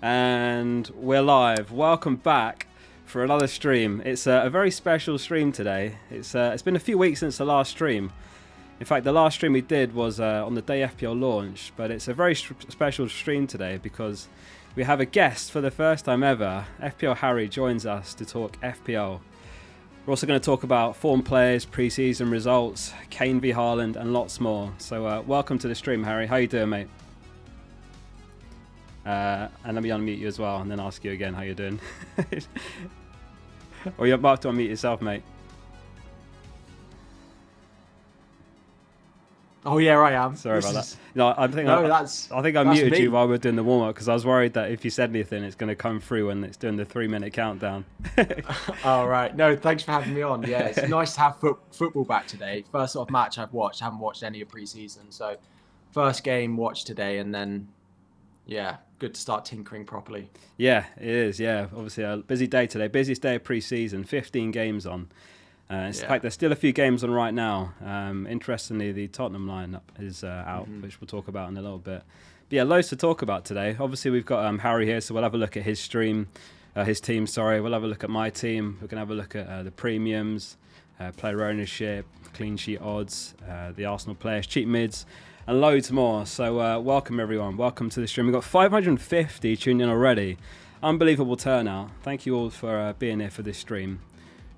And we're live. Welcome back for another stream. It's a very special stream today. It's been a few weeks since the last stream. In fact, the last stream we did was on the day FPL launched, but it's a very special stream today because we have a guest for the first time ever. FPL Harry joins us to talk FPL. We're also going to talk about form players, pre-season results, Kane v Haaland, and lots more. So welcome to the stream, Harry. How you doing, mate? And let me unmute you as well, and then ask you again how you're doing. Or you're about to unmute yourself, mate. Oh yeah, I am. Sorry about that. No, I think I muted you while we were doing the warm up because I was worried that if you said anything, it's going to come through when it's doing the 3-minute countdown. All right. No, thanks for having me on. Yeah, it's nice to have football back today. First sort of match I've watched. Haven't watched any of pre-season, so first game watched today, and then yeah, good to start tinkering properly. Yeah, it is. Yeah, obviously a busy day today. Busiest day of pre-season. 15 games on. In fact, there's still a few games on right now. Interestingly, the Tottenham lineup is out, which we'll talk about in a little bit. But yeah, loads to talk about today. Obviously, we've got Harry here, so we'll have a look at his team. We'll have a look at my team. We're going to have a look at the premiums, player ownership, clean sheet odds, the Arsenal players, cheap mids, and loads more. So welcome, everyone. Welcome to the stream. We've got 550 tuned in already. Unbelievable turnout. Thank you all for being here for this stream.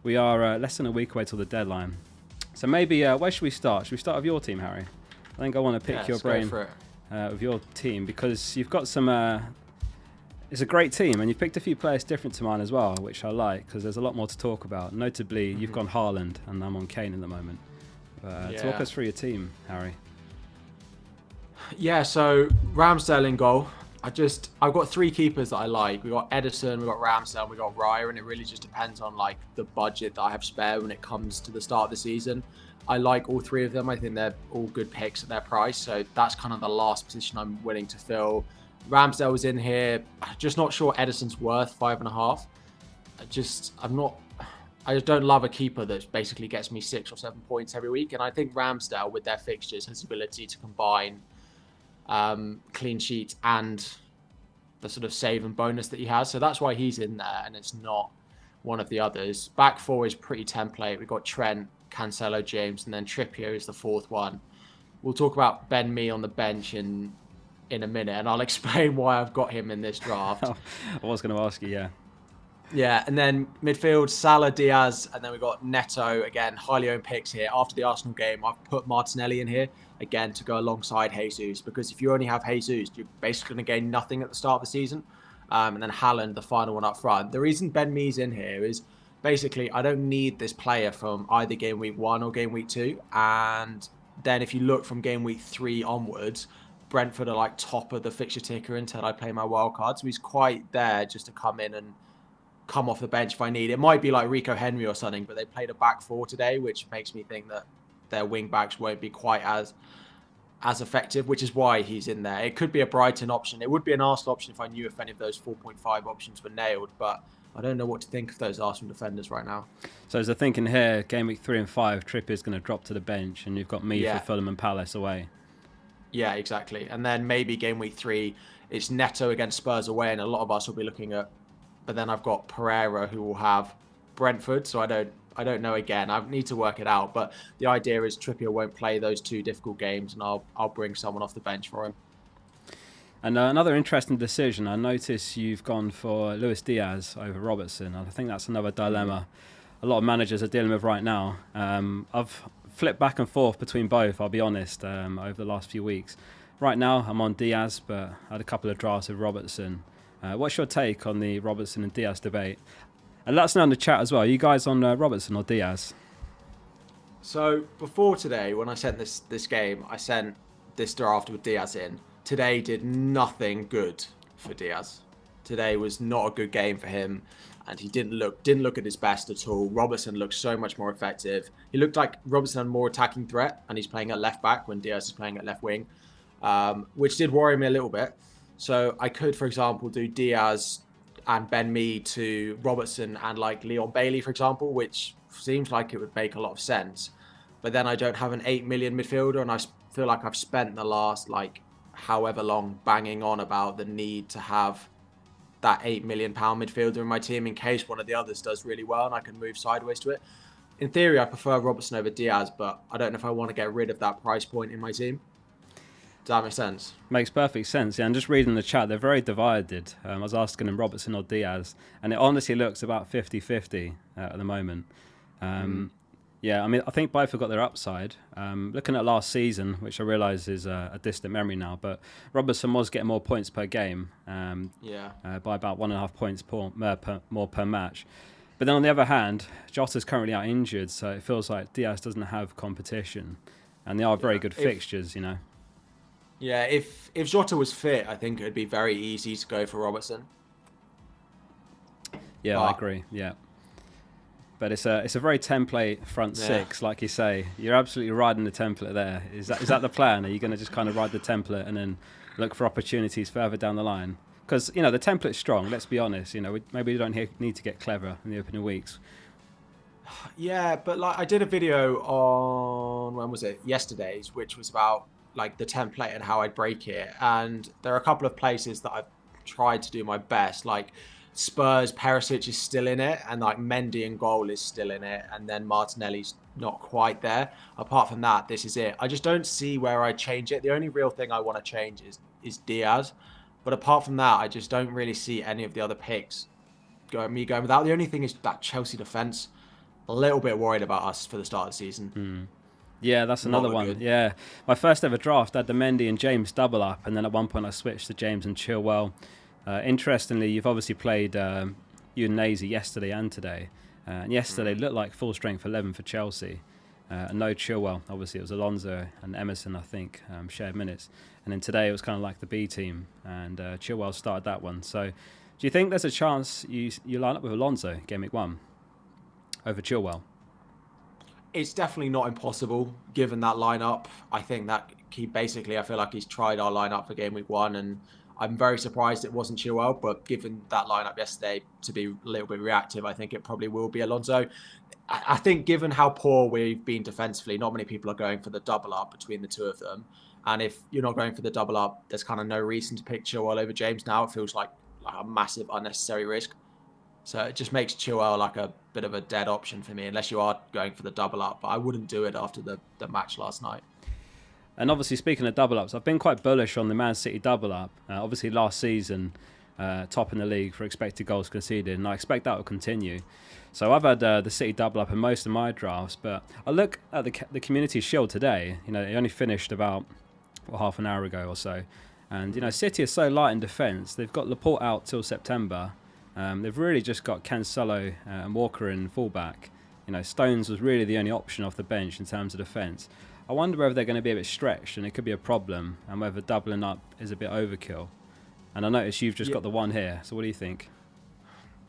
We are less than a week away till the deadline. So maybe, where should we start? Should we start with your team, Harry? I think I want to pick your brain with your team because you've got some... it's a great team and you've picked a few players different to mine as well, which I like because there's a lot more to talk about. Notably, you've gone Haaland and I'm on Kane at the moment. Talk us through your team, Harry. Yeah, so Ramsdale in goal. I've got three keepers that I like. We've got Edison, we've got Ramsdale, we've got Raya, and it really just depends on like the budget that I have spare when it comes to the start of the season. I like all three of them. I think they're all good picks at their price. So that's kind of the last position I'm willing to fill. Ramsdale was in here. Just not sure Edison's worth 5.5. I just don't love a keeper that basically gets me 6 or 7 points every week. And I think Ramsdale with their fixtures has the ability to combine clean sheets and the sort of save and bonus that he has. So that's why he's in there and it's not one of the others. Back four is pretty template. We've got Trent, Cancelo, James, and then Trippier is the fourth one. We'll talk about Ben Mee on the bench in a minute and I'll explain why I've got him in this draft. I was going to ask you, yeah. Yeah, and then midfield, Salah, Diaz, and then we've got Neto. Again, highly owned picks here. After the Arsenal game, I've put Martinelli in here, again, to go alongside Jesus, because if you only have Jesus, you're basically going to gain nothing at the start of the season. And then Haaland, the final one up front. The reason Ben Mee's in here is basically I don't need this player from either game week 1 or game week 2. And then if you look from game week 3 onwards, Brentford are like top of the fixture ticker until I play my wild card. So he's quite there just to come in and come off the bench if I need. It might be like Rico Henry or something, but they played a back four today, which makes me think that their wing backs won't be quite as effective, which is why he's in there. It could be a Brighton option. It would be an Arsenal option if I knew if any of those 4.5 options were nailed, but I don't know what to think of those Arsenal defenders right now. So as I thinking here, game week 3 and 5, Trippier's going to drop to the bench and you've got me for Fulham and Palace away. Yeah, exactly. And then maybe game week 3, it's Neto against Spurs away, and a lot of us will be looking at. But then I've got Pereira who will have Brentford, so I don't know again. I need to work it out. But the idea is Trippier won't play those 2 difficult games, and I'll bring someone off the bench for him. And another interesting decision. I notice you've gone for Luis Diaz over Robertson. I think that's another dilemma a lot of managers are dealing with right now. I've flipped back and forth between both, I'll be honest, over the last few weeks. Right now, I'm on Diaz, but I had a couple of drafts with Robertson. What's your take on the Robertson and Diaz debate? And let us know in the chat as well. Are you guys on Robertson or Diaz? So before today, when I sent this game, I sent this draft with Diaz in. Today did nothing good for Diaz. Today was not a good game for him, and he didn't look at his best at all. Robertson looked so much more effective. He looked like Robertson had more attacking threat, and he's playing at left back when Diaz is playing at left wing, which did worry me a little bit. So I could, for example, do Diaz and Ben Mee to Robertson and like Leon Bailey, for example, which seems like it would make a lot of sense. But then I don't have an 8 million midfielder, and I feel like I've spent the last like however long banging on about the need to have that £8 million midfielder in my team in case one of the others does really well and I can move sideways to it. In theory, I prefer Robertson over Diaz, but I don't know if I want to get rid of that price point in my team. Does that make sense? Makes perfect sense. Yeah, and just reading the chat, they're very divided. I was asking them Robertson or Diaz, and it honestly looks about 50-50 at the moment. Yeah, I mean, I think both have got their upside. Looking at last season, which I realise is a distant memory now, but Robertson was getting more points per game, by about 1.5 points more per match. But then on the other hand, Jota's currently out injured, so it feels like Diaz doesn't have competition, and they are very good fixtures, you know. Yeah, if Jota was fit, I think it would be very easy to go for Robertson. Yeah, I agree. Yeah. But it's a very template front six, like you say. You're absolutely riding the template there. Is that the plan? Are you going to just kind of ride the template and then look for opportunities further down the line? Because, you know, the template's strong, let's be honest. You know, maybe you don't need to get clever in the opening weeks. Yeah, but like I did a video on, when was it? Yesterday's, which was about like the template and how I'd break it. And there are a couple of places that I've tried to do my best. Like Spurs, Perisic is still in it, and like Mendy and goal is still in it, and then Martinelli's not quite there. Apart from that, this is it. I just don't see where I change it. The only real thing I want to change is Diaz. But apart from that, I just don't really see any of the other picks going without. The only thing is that Chelsea defence. A little bit worried about us for the start of the season. Yeah, that's another one. Good. Yeah, my first ever draft I had the Mendy and James double up, and then at one point I switched to James and Chilwell. Interestingly, you've obviously played Udinese yesterday and today. And yesterday looked like full strength 11 for Chelsea. And no Chilwell. Obviously, it was Alonso and Emerson, I think, shared minutes. And then today it was kind of like the B team, and Chilwell started that one. So do you think there's a chance you line up with Alonso, Gameweek 1, over Chilwell? It's definitely not impossible, given that lineup. I think that I feel like he's tried our lineup for Gameweek 1, and I'm very surprised it wasn't Chilwell, but given that lineup yesterday to be a little bit reactive, I think it probably will be Alonso. I think given how poor we've been defensively, not many people are going for the double up between the two of them. And if you're not going for the double up, there's kind of no reason to pick Chilwell over James now. It feels like a massive unnecessary risk. So it just makes Chilwell like a bit of a dead option for me, unless you are going for the double up. But I wouldn't do it after the match last night. And obviously, speaking of double ups, I've been quite bullish on the Man City double up. Obviously, last season, top in the league for expected goals conceded, and I expect that will continue. So I've had the City double up in most of my drafts, but I look at the Community Shield today. You know, it only finished about half an hour ago or so, and you know, City is so light in defence. They've got Laporte out till September. They've really just got Cancelo and Walker in fullback. You know, Stones was really the only option off the bench in terms of defence. I wonder whether they're going to be a bit stretched and it could be a problem, and whether doubling up is a bit overkill. And I noticed you've just got the one here, so what do you think?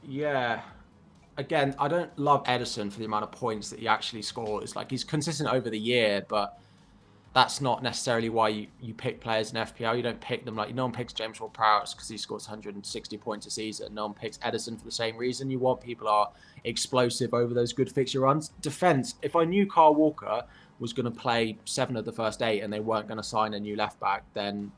Yeah. Again, I don't love Ederson for the amount of points that he actually scores. Like, he's consistent over the year, but that's not necessarily why you pick players in FPL. You don't pick them like, no one picks James Ward-Prowse because he scores 160 points a season. No one picks Ederson for the same reason. You want people who are explosive over those good fixture runs. Defence, if I knew Kyle Walker was going to play 7 of the first 8 and they weren't going to sign a new left back, then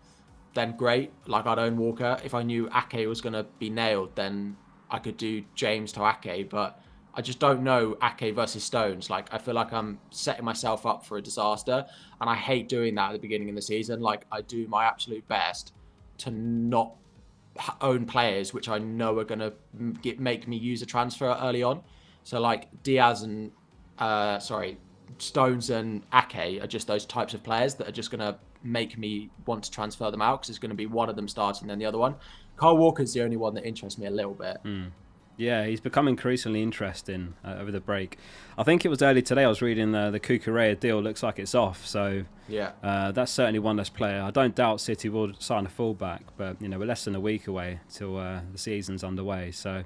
great. Like, I'd own Walker. If I knew Ake was going to be nailed, then I could do James to Ake, but I just don't know Ake versus Stones. Like, I feel like I'm setting myself up for a disaster, and I hate doing that at the beginning of the season. Like, I do my absolute best to not own players which I know are going to make me use a transfer early on. So, like, Diaz and Stones and Ake are just those types of players that are just going to make me want to transfer them out, because it's going to be one of them starting then the other one. Kyle Walker's the only one that interests me a little bit. Yeah, he's become increasingly interesting over the break. I think it was early today I was reading the Cucurella deal looks like it's off. So yeah, that's certainly one less player. I don't doubt City will sign a fullback, but you know, we're less than a week away till the season's underway. So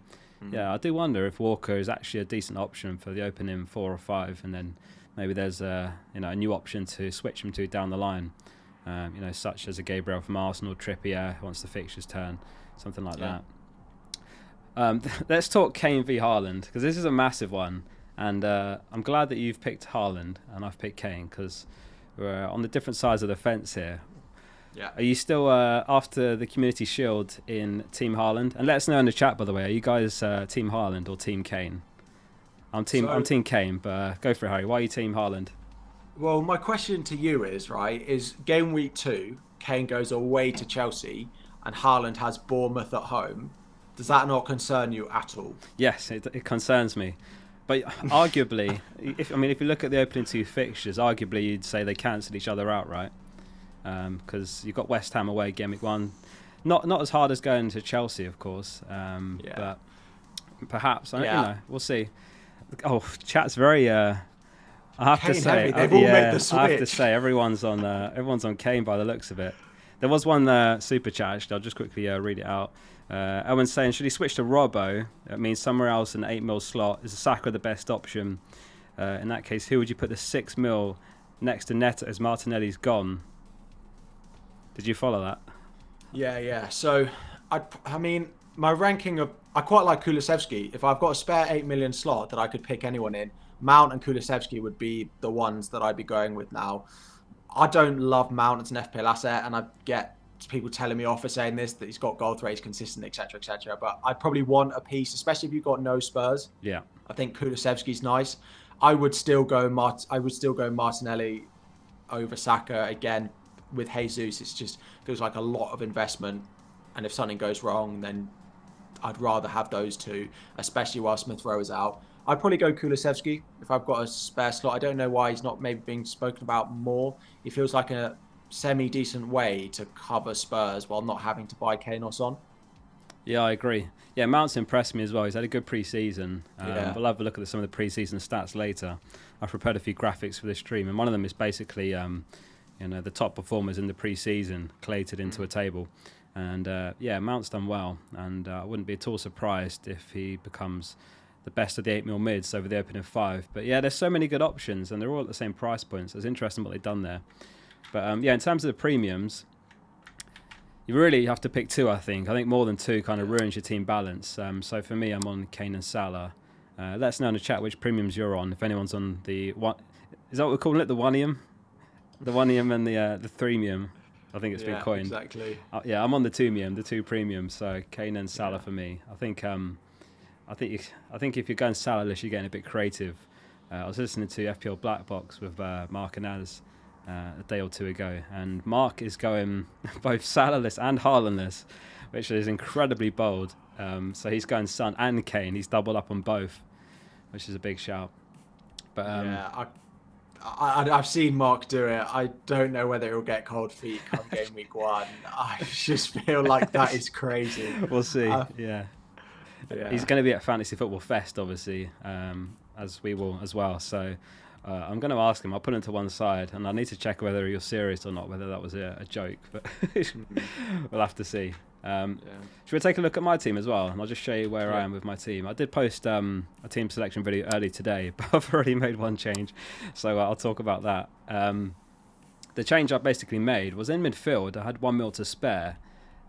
yeah, I do wonder if Walker is actually a decent option for the opening 4 or 5, and then maybe there's a new option to switch him to down the line. Such as a Gabriel from Arsenal, Trippier once the fixtures turn, something like that. Let's talk Kane v Haaland, because this is a massive one, and I'm glad that you've picked Haaland and I've picked Kane, because we're on the different sides of the fence here. Yeah. Are you still after the Community Shield in Team Haaland? And let us know in the chat, by the way. Are you guys Team Haaland or Team Kane? I'm Team Kane, but go for it, Harry. Why are you Team Haaland? Well, my question to you is, is game week 2, Kane goes away to Chelsea and Haaland has Bournemouth at home. Does that not concern you at all? Yes, it concerns me. But arguably, if you look at the opening 2 fixtures, arguably you'd say they cancelled each other out, right? Because you've got West Ham away, Gameweek 1. Not as hard as going to Chelsea, of course. But perhaps, we'll see. Oh, chat's very... I have to say, they've all made the switch. I have to say, everyone's on Kane by the looks of it. There was one super chat. Actually, I'll just quickly read it out. Owen's saying, should he switch to Robbo? That means somewhere else in the 8 mil slot. Is Saka the best option? In that case, who would you put the 6 mil next to Neto as Martinelli's gone? Did you follow that? Yeah. So, my ranking of... I quite like Kulusevski. If I've got a spare 8 million slot that I could pick anyone in, Mount and Kulusevski would be the ones that I'd be going with now. I don't love Mount as an FPL asset, and I get people telling me off for saying this, that he's got goal threat, he's consistent, etc., etc. But I'd probably want a piece, especially if you've got no Spurs. Yeah, I think Kulusevski's nice. I would still go Martinelli over Saka again. With Jesus, it just feels like a lot of investment, and if something goes wrong, then I'd rather have those two, especially while Smith Rowe is out. I'd probably go Kulusevski if I've got a spare slot. I don't know why he's not maybe being spoken about more. He feels like a semi-decent way to cover Spurs while not having to buy Kane or Son. Yeah, I agree. Yeah, Mount's impressed me as well. He's had a good pre-season. We'll have a look at some of the pre-season stats later. I've prepared a few graphics for this stream, and one of them is basically the top performers in the pre-season collated into a table. And Mount's done well, and I wouldn't be at all surprised if he becomes the best of the 8 mil mids over the opening 5. But yeah, there's so many good options, and they're all at the same price points. So it's interesting what they've done there. But in terms of the premiums, you really have to pick 2, I think. I think more than 2 kind of ruins your team balance. So for me, I'm on Kane and Salah. Let us know in the chat which premiums you're on. If anyone's on the one, is that what we're calling it? The one-ium? The one-ium and the threemium. I think it's been coined. Exactly. I'm on the 2-mium, the 2 premiums. So Kane and Salah for me. I think if you're going Salah-less, you're getting a bit creative. I was listening to FPL Black Box with Mark and Az a day or 2 ago, and Mark is going both Salah-less and Haaland-less, which is incredibly bold. So he's going Son and Kane. He's doubled up on both, which is a big shout. But I've seen Mark do it. I don't know whether he'll get cold feet come game week 1. I just feel like that is crazy. We'll see. He's going to be at Fantasy Football Fest, obviously, as we will as well. So I'm going to ask him. I'll put him to one side, and I need to check whether you're serious or not, whether that was a joke. But we'll have to see. Should we take a look at my team as well? And I'll just show you where I am with my team. I did post a team selection video early today, but I've already made one change. So I'll talk about that. The change I basically made was in midfield. I had 1 mil to spare.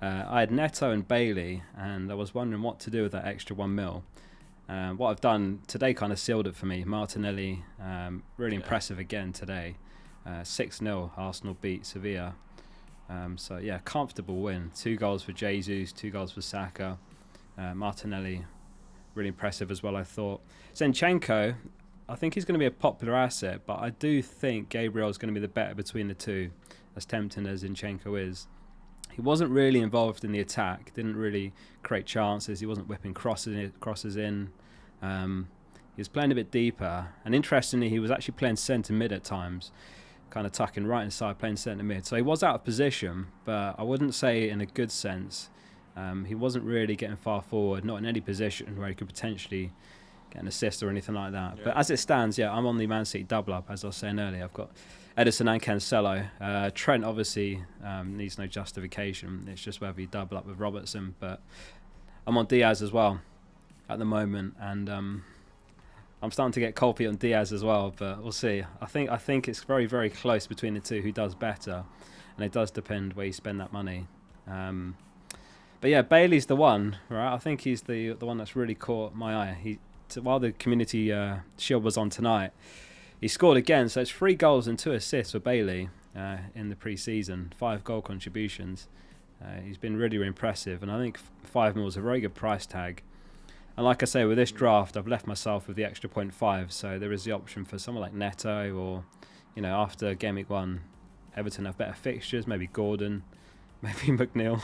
I had Neto and Bailey, and I was wondering what to do with that extra 1 mil. What I've done today kind of sealed it for me. Martinelli, really impressive again today. 6-0, Arsenal beat Sevilla. Comfortable win. 2 goals for Jesus, 2 goals for Saka. Martinelli, really impressive as well, I thought. Zinchenko, I think he's going to be a popular asset, but I do think Gabriel is going to be the better between the 2, as tempting as Zinchenko is. He wasn't really involved in the attack, didn't really create chances, he wasn't whipping crosses in. He was playing a bit deeper, and interestingly, he was actually playing centre mid at times, kind of tucking right inside, playing centre mid. So he was out of position, but I wouldn't say in a good sense. He wasn't really getting far forward, not in any position where he could potentially get an assist or anything like that. Yeah. But as it stands, I'm on the Man City double up, as I was saying earlier. I've got Edison and Cancelo. Trent obviously needs no justification. It's just whether you double up with Robertson. But I'm on Diaz as well at the moment, and I'm starting to get cold feet on Diaz as well. But we'll see. I think it's very, very close between the 2 who does better, and it does depend where you spend that money. But yeah, Bailey's the one, right? I think he's the one that's really caught my eye. While the Community Shield was on tonight, he scored again, so it's 3 goals and 2 assists for Bailey. in the pre-season, 5 goal contributions. He's been really, really impressive, and I think 5 mil is a very good price tag. And like I say, with this draft, I've left myself with the extra 0.5, so there is the option for someone like Neto, or, after Gameweek 1, Everton have better fixtures, maybe Gordon, maybe McNeil.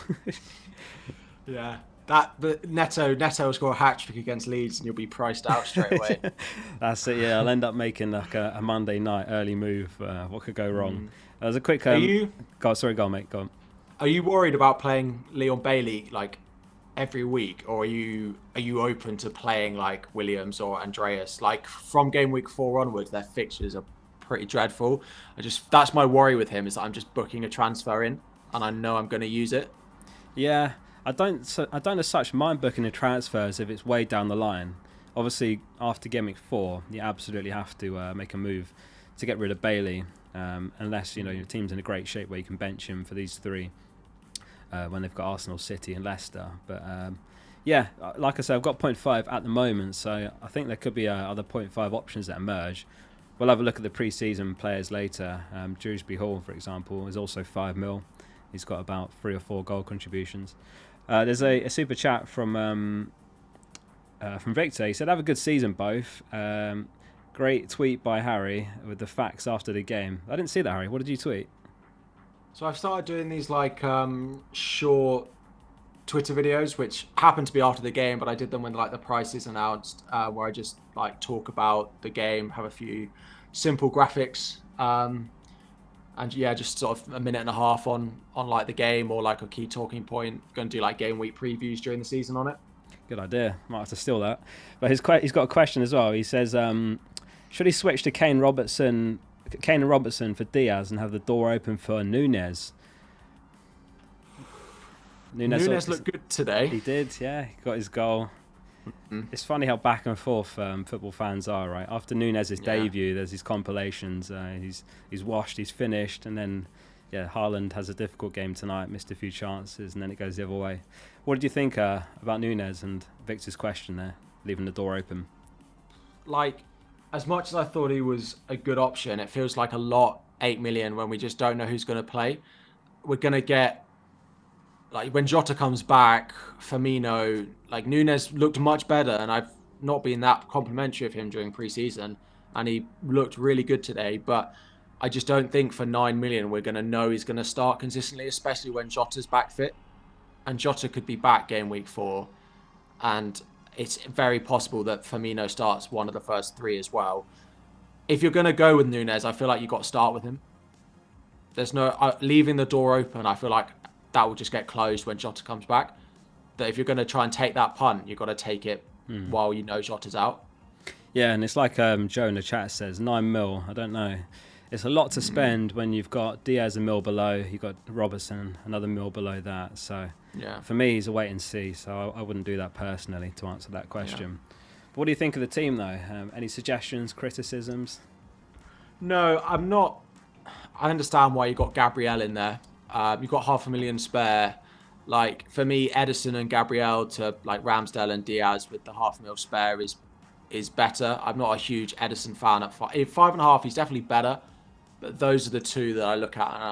Yeah. But Neto will score a hat-trick against Leeds and you'll be priced out straight away. That's it, yeah. I'll end up making like a Monday night early move. What could go wrong? There's a quick... Go on, mate. Go on. Are you worried about playing Leon Bailey like every week, or are you open to playing like Williams or Andreas? Like from game week 4 onwards, their fixtures are pretty dreadful. That's my worry with him, is that I'm just booking a transfer in and I know I'm going to use it. Yeah. I don't as such mind booking a transfer as if it's way down the line. Obviously, after Gameweek 4, you absolutely have to make a move to get rid of Bailey, unless your team's in a great shape where you can bench him for these 3 when they've got Arsenal, City, and Leicester. But like I said, I've got 0.5 at the moment, so I think there could be other 0.5 options that emerge. We'll have a look at the pre-season players later. Dewsbury Hall, for example, is also 5 mil. He's got about 3 or 4 goal contributions. There's a super chat from Victor. He said, "Have a good season, both. Great tweet by Harry with the facts after the game." I didn't see that, Harry. What did you tweet? So I've started doing these like short Twitter videos, which happened to be after the game, but I did them when like the price is announced, where I just like talk about the game, have a few simple graphics, and yeah, just sort of a minute and a half on like the game or like a key talking point. Going to do like game week previews during the season on it. Good idea. Might have to steal that. But he's got a question as well. He says, should he switch to Kane and Robertson for Diaz and have the door open for Nunes? Nunes looked good today. He did, yeah. He got his goal. Mm-hmm. It's funny how back and forth football fans are, right? After Nunes' debut, there's these compilations. He's washed, he's finished, and then Haaland has a difficult game tonight, missed a few chances, and then it goes the other way. What did you think about Nunes and Victor's question there, leaving the door open? Like, as much as I thought he was a good option, it feels like a lot, 8 million, when we just don't know who's going to play. We're going to get, like, when Jota comes back, Firmino, like, Nunes looked much better, and I've not been that complimentary of him during pre-season, and he looked really good today, but I just don't think for 9 million we're going to know he's going to start consistently, especially when Jota's back fit. And Jota could be back game week 4, and it's very possible that Firmino starts one of the first 3 as well. If you're going to go with Nunes, I feel like you've got to start with him. There's no leaving the door open. I feel like that will just get closed when Jota comes back. That if you're going to try and take that punt, you've got to take it while you know Jota's out. Yeah, and it's like Joe in the chat says, 9 mil. I don't know. It's a lot to spend when you've got Diaz a mil below, you've got Robertson another mil below that. So for me, he's a wait and see. So I wouldn't do that personally to answer that question. Yeah. But what do you think of the team, though? Any suggestions, criticisms? No, I'm not. I understand why you got Gabriel in there. You've got 500,000 spare. Like, for me, Edison and Gabriel to like Ramsdale and Diaz with the 500,000 spare is better. I'm not a huge Edison fan at 5.5. He's definitely better. But those are the 2 that I look at, and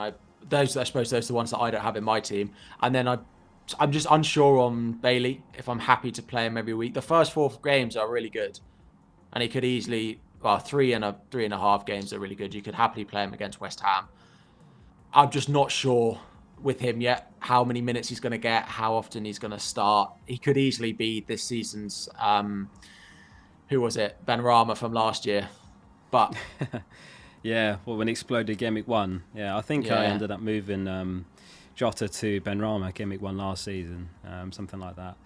I suppose those are the ones that I don't have in my team. And then I'm just unsure on Bailey, if I'm happy to play him every week. The first 4 games are really good, and he could easily, 3.5 games are really good. You could happily play him against West Ham. I'm just not sure with him yet how many minutes he's going to get, how often he's going to start. He could easily be this season's who was it? Benrahma from last year, but. Yeah, well, when he exploded Game Week 1, I think I ended up moving Jota to Benrahma Game Week 1 last season, something like that.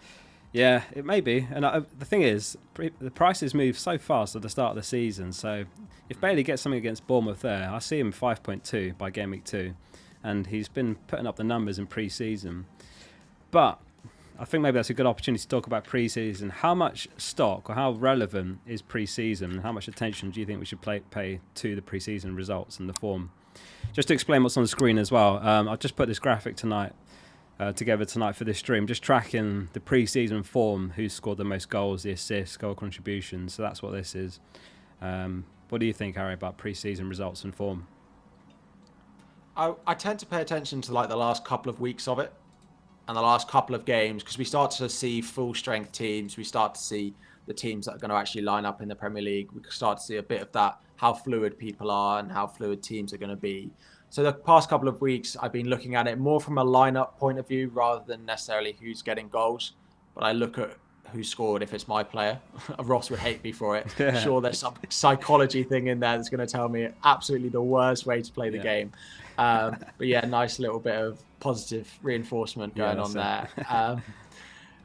Yeah, it may be. And the thing is, the prices move so fast at the start of the season, so if Bailey gets something against Bournemouth there, I see him 5.2 by Game Week 2, and he's been putting up the numbers in pre-season. But I think maybe that's a good opportunity to talk about pre-season. How much stock or how relevant is pre-season, and how much attention do you think we should pay to the pre-season results and the form? Just to explain what's on the screen as well, I've just put this graphic together tonight for this stream, just tracking the pre-season form, who scored the most goals, the assists, goal contributions. So that's what this is. What do you think, Harry, about pre-season results and form? I tend to pay attention to like the last couple of weeks of it and the last couple of games, because we start to see full strength teams. We start to see the teams that are going to actually line up in the Premier League. We start to see a bit of that, how fluid people are and how fluid teams are going to be. So the past couple of weeks, I've been looking at it more from a lineup point of view rather than necessarily who's getting goals. But I look at who scored if it's my player. Ross would hate me for it. Yeah. Sure, there's some psychology thing in there that's going to tell me absolutely the worst way to play the game. But yeah, nice little bit of positive reinforcement going on there.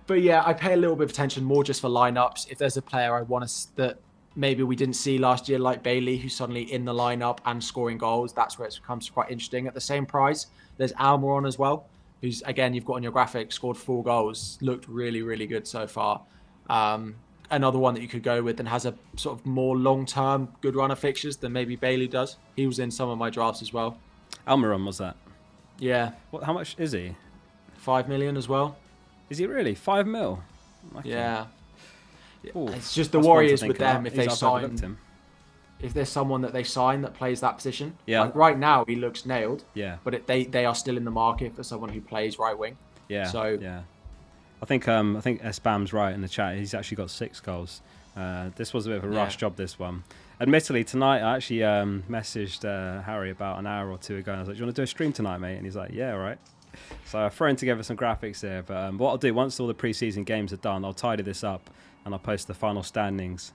But yeah, I pay a little bit of attention more just for lineups. If there's a player I want to that maybe we didn't see last year, like Bailey, who's suddenly in the lineup and scoring goals, that's where it becomes quite interesting. At the same price, there's Almiron as well, who's, again, you've got on your graphic, scored 4 goals, looked really, really good so far. Another one that you could go with and has a sort of more long-term good run of fixtures than maybe Bailey does. He was in some of my drafts as well. Almiron was that? Yeah. How much is he? 5 million as well. Is he really? 5 mil? Okay. Yeah. Ooh, it's just the Warriors with them if they sign him. If there's someone that they sign that plays that position. Yeah. Like right now he looks nailed. Yeah. But they are still in the market for someone who plays right wing. Yeah. So yeah. I think Espam's right in the chat. He's actually got 6 goals. This was a bit of a rush job, this one. Admittedly, tonight I actually messaged Harry about an hour or 2 ago, and I was like, "Do you want to do a stream tonight, mate?" And he's like, "Yeah, all right." So I've thrown together some graphics here, but what I'll do, once all the pre-season games are done, I'll tidy this up and I'll post the final standings.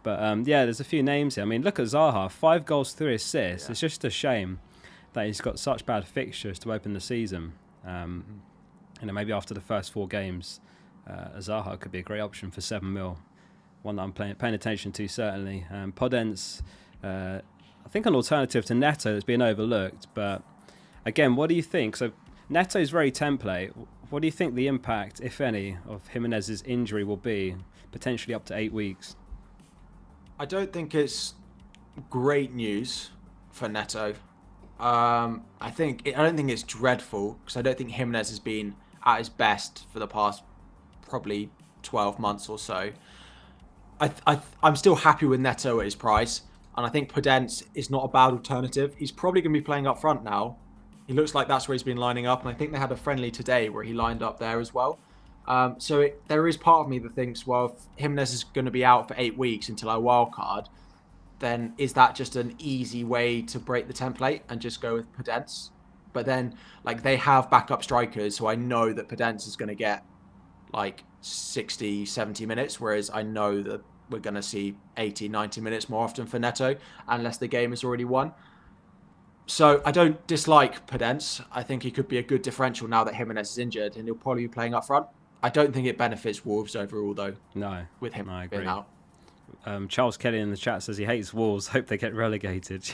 But yeah, there's a few names here. I mean, look at Zaha, 5 goals, 3 assists. Yeah. It's just a shame that he's got such bad fixtures to open the season. Maybe after the first 4 games, Zaha could be a great option for 7 mil. One that I'm paying attention to, certainly. Podence, I think an alternative to Neto that's been overlooked. But again, what do you think? So Neto's very template. What do you think the impact, if any, of Jimenez's injury will be, potentially up to 8 weeks? I don't think it's great news for Neto. I don't think it's dreadful, because I don't think Jimenez has been at his best for the past probably 12 months or so. I'm still happy with Neto at his price, and I think Podence is not a bad alternative. He's probably going to be playing up front now. He looks like that's where he's been lining up, and I think they had a friendly today where he lined up there as well. There is part of me that thinks, well, if Jimenez is going to be out for 8 weeks until our wild card, then is that just an easy way to break the template and just go with Podence? But then, like, they have backup strikers, so I know that Podence is going to get like 60, 70 minutes, whereas I know that we're going to see 80, 90 minutes more often for Neto, unless the game is already won. So I don't dislike Podence. I think he could be a good differential now that Jimenez is injured, and he'll probably be playing up front. I don't think it benefits Wolves overall, though. No. With him being out. Charles Kelly in the chat says he hates Wolves. Hope they get relegated.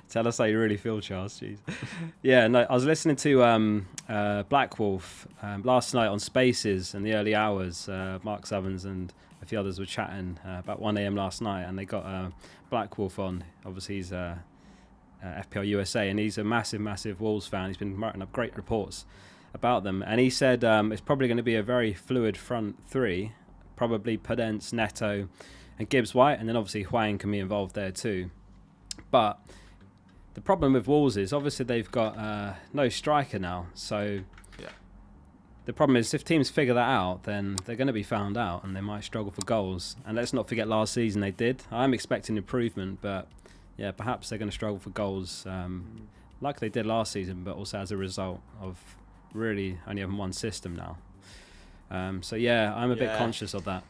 Tell us how you really feel, Charles. Jeez. Yeah, no, I was listening to Black Wolf last night on Spaces in the early hours. Mark Southerns and a few others were chatting about 1 a.m. last night, and they got Black Wolf on. Obviously, he's FPL USA, and he's a massive, massive Wolves fan. He's been writing up great reports about them, and he said it's probably going to be a very fluid front 3, probably Podence, Neto, and Gibbs White, and then obviously Hwang can be involved there too. But the problem with Wolves is obviously they've got no striker now, so the problem is if teams figure that out, then they're going to be found out and they might struggle for goals. And let's not forget last season they did. I'm expecting improvement, but yeah, perhaps they're going to struggle for goals like they did last season, but also as a result of really only having one system now. So yeah, I'm a bit conscious of that.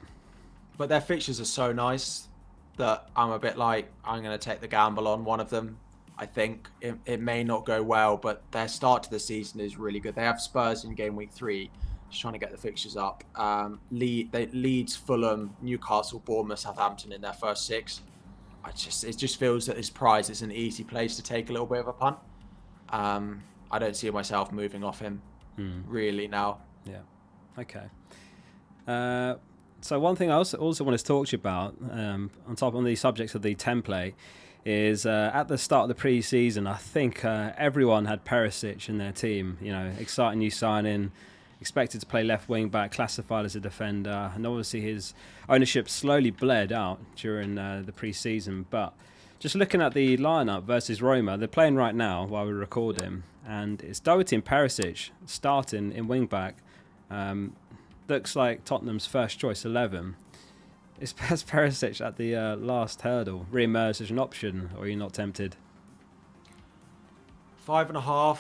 But their fixtures are so nice that I'm a bit like, I'm going to take the gamble on one of them. I think it may not go well, but their start to the season is really good. They have Spurs in game week 3, just trying to get the fixtures up. Leeds, Fulham, Newcastle, Bournemouth, Southampton in their first 6. It just feels that this prize is an easy place to take a little bit of a punt. I don't see myself moving off him really now. Yeah. Okay. So one thing I also want to talk to you about, on the subjects of the template, is at the start of the pre-season, I think everyone had Perisic in their team. You know, exciting new signing, expected to play left wing back, classified as a defender, and obviously his ownership slowly bled out during the pre-season. But just looking at the lineup versus Roma, they're playing right now while we're recording, and it's Doherty and Perisic starting in wing back. Looks like Tottenham's first choice 11. Is Perisic at the last hurdle re-emerged as an option, or are you not tempted? 5.5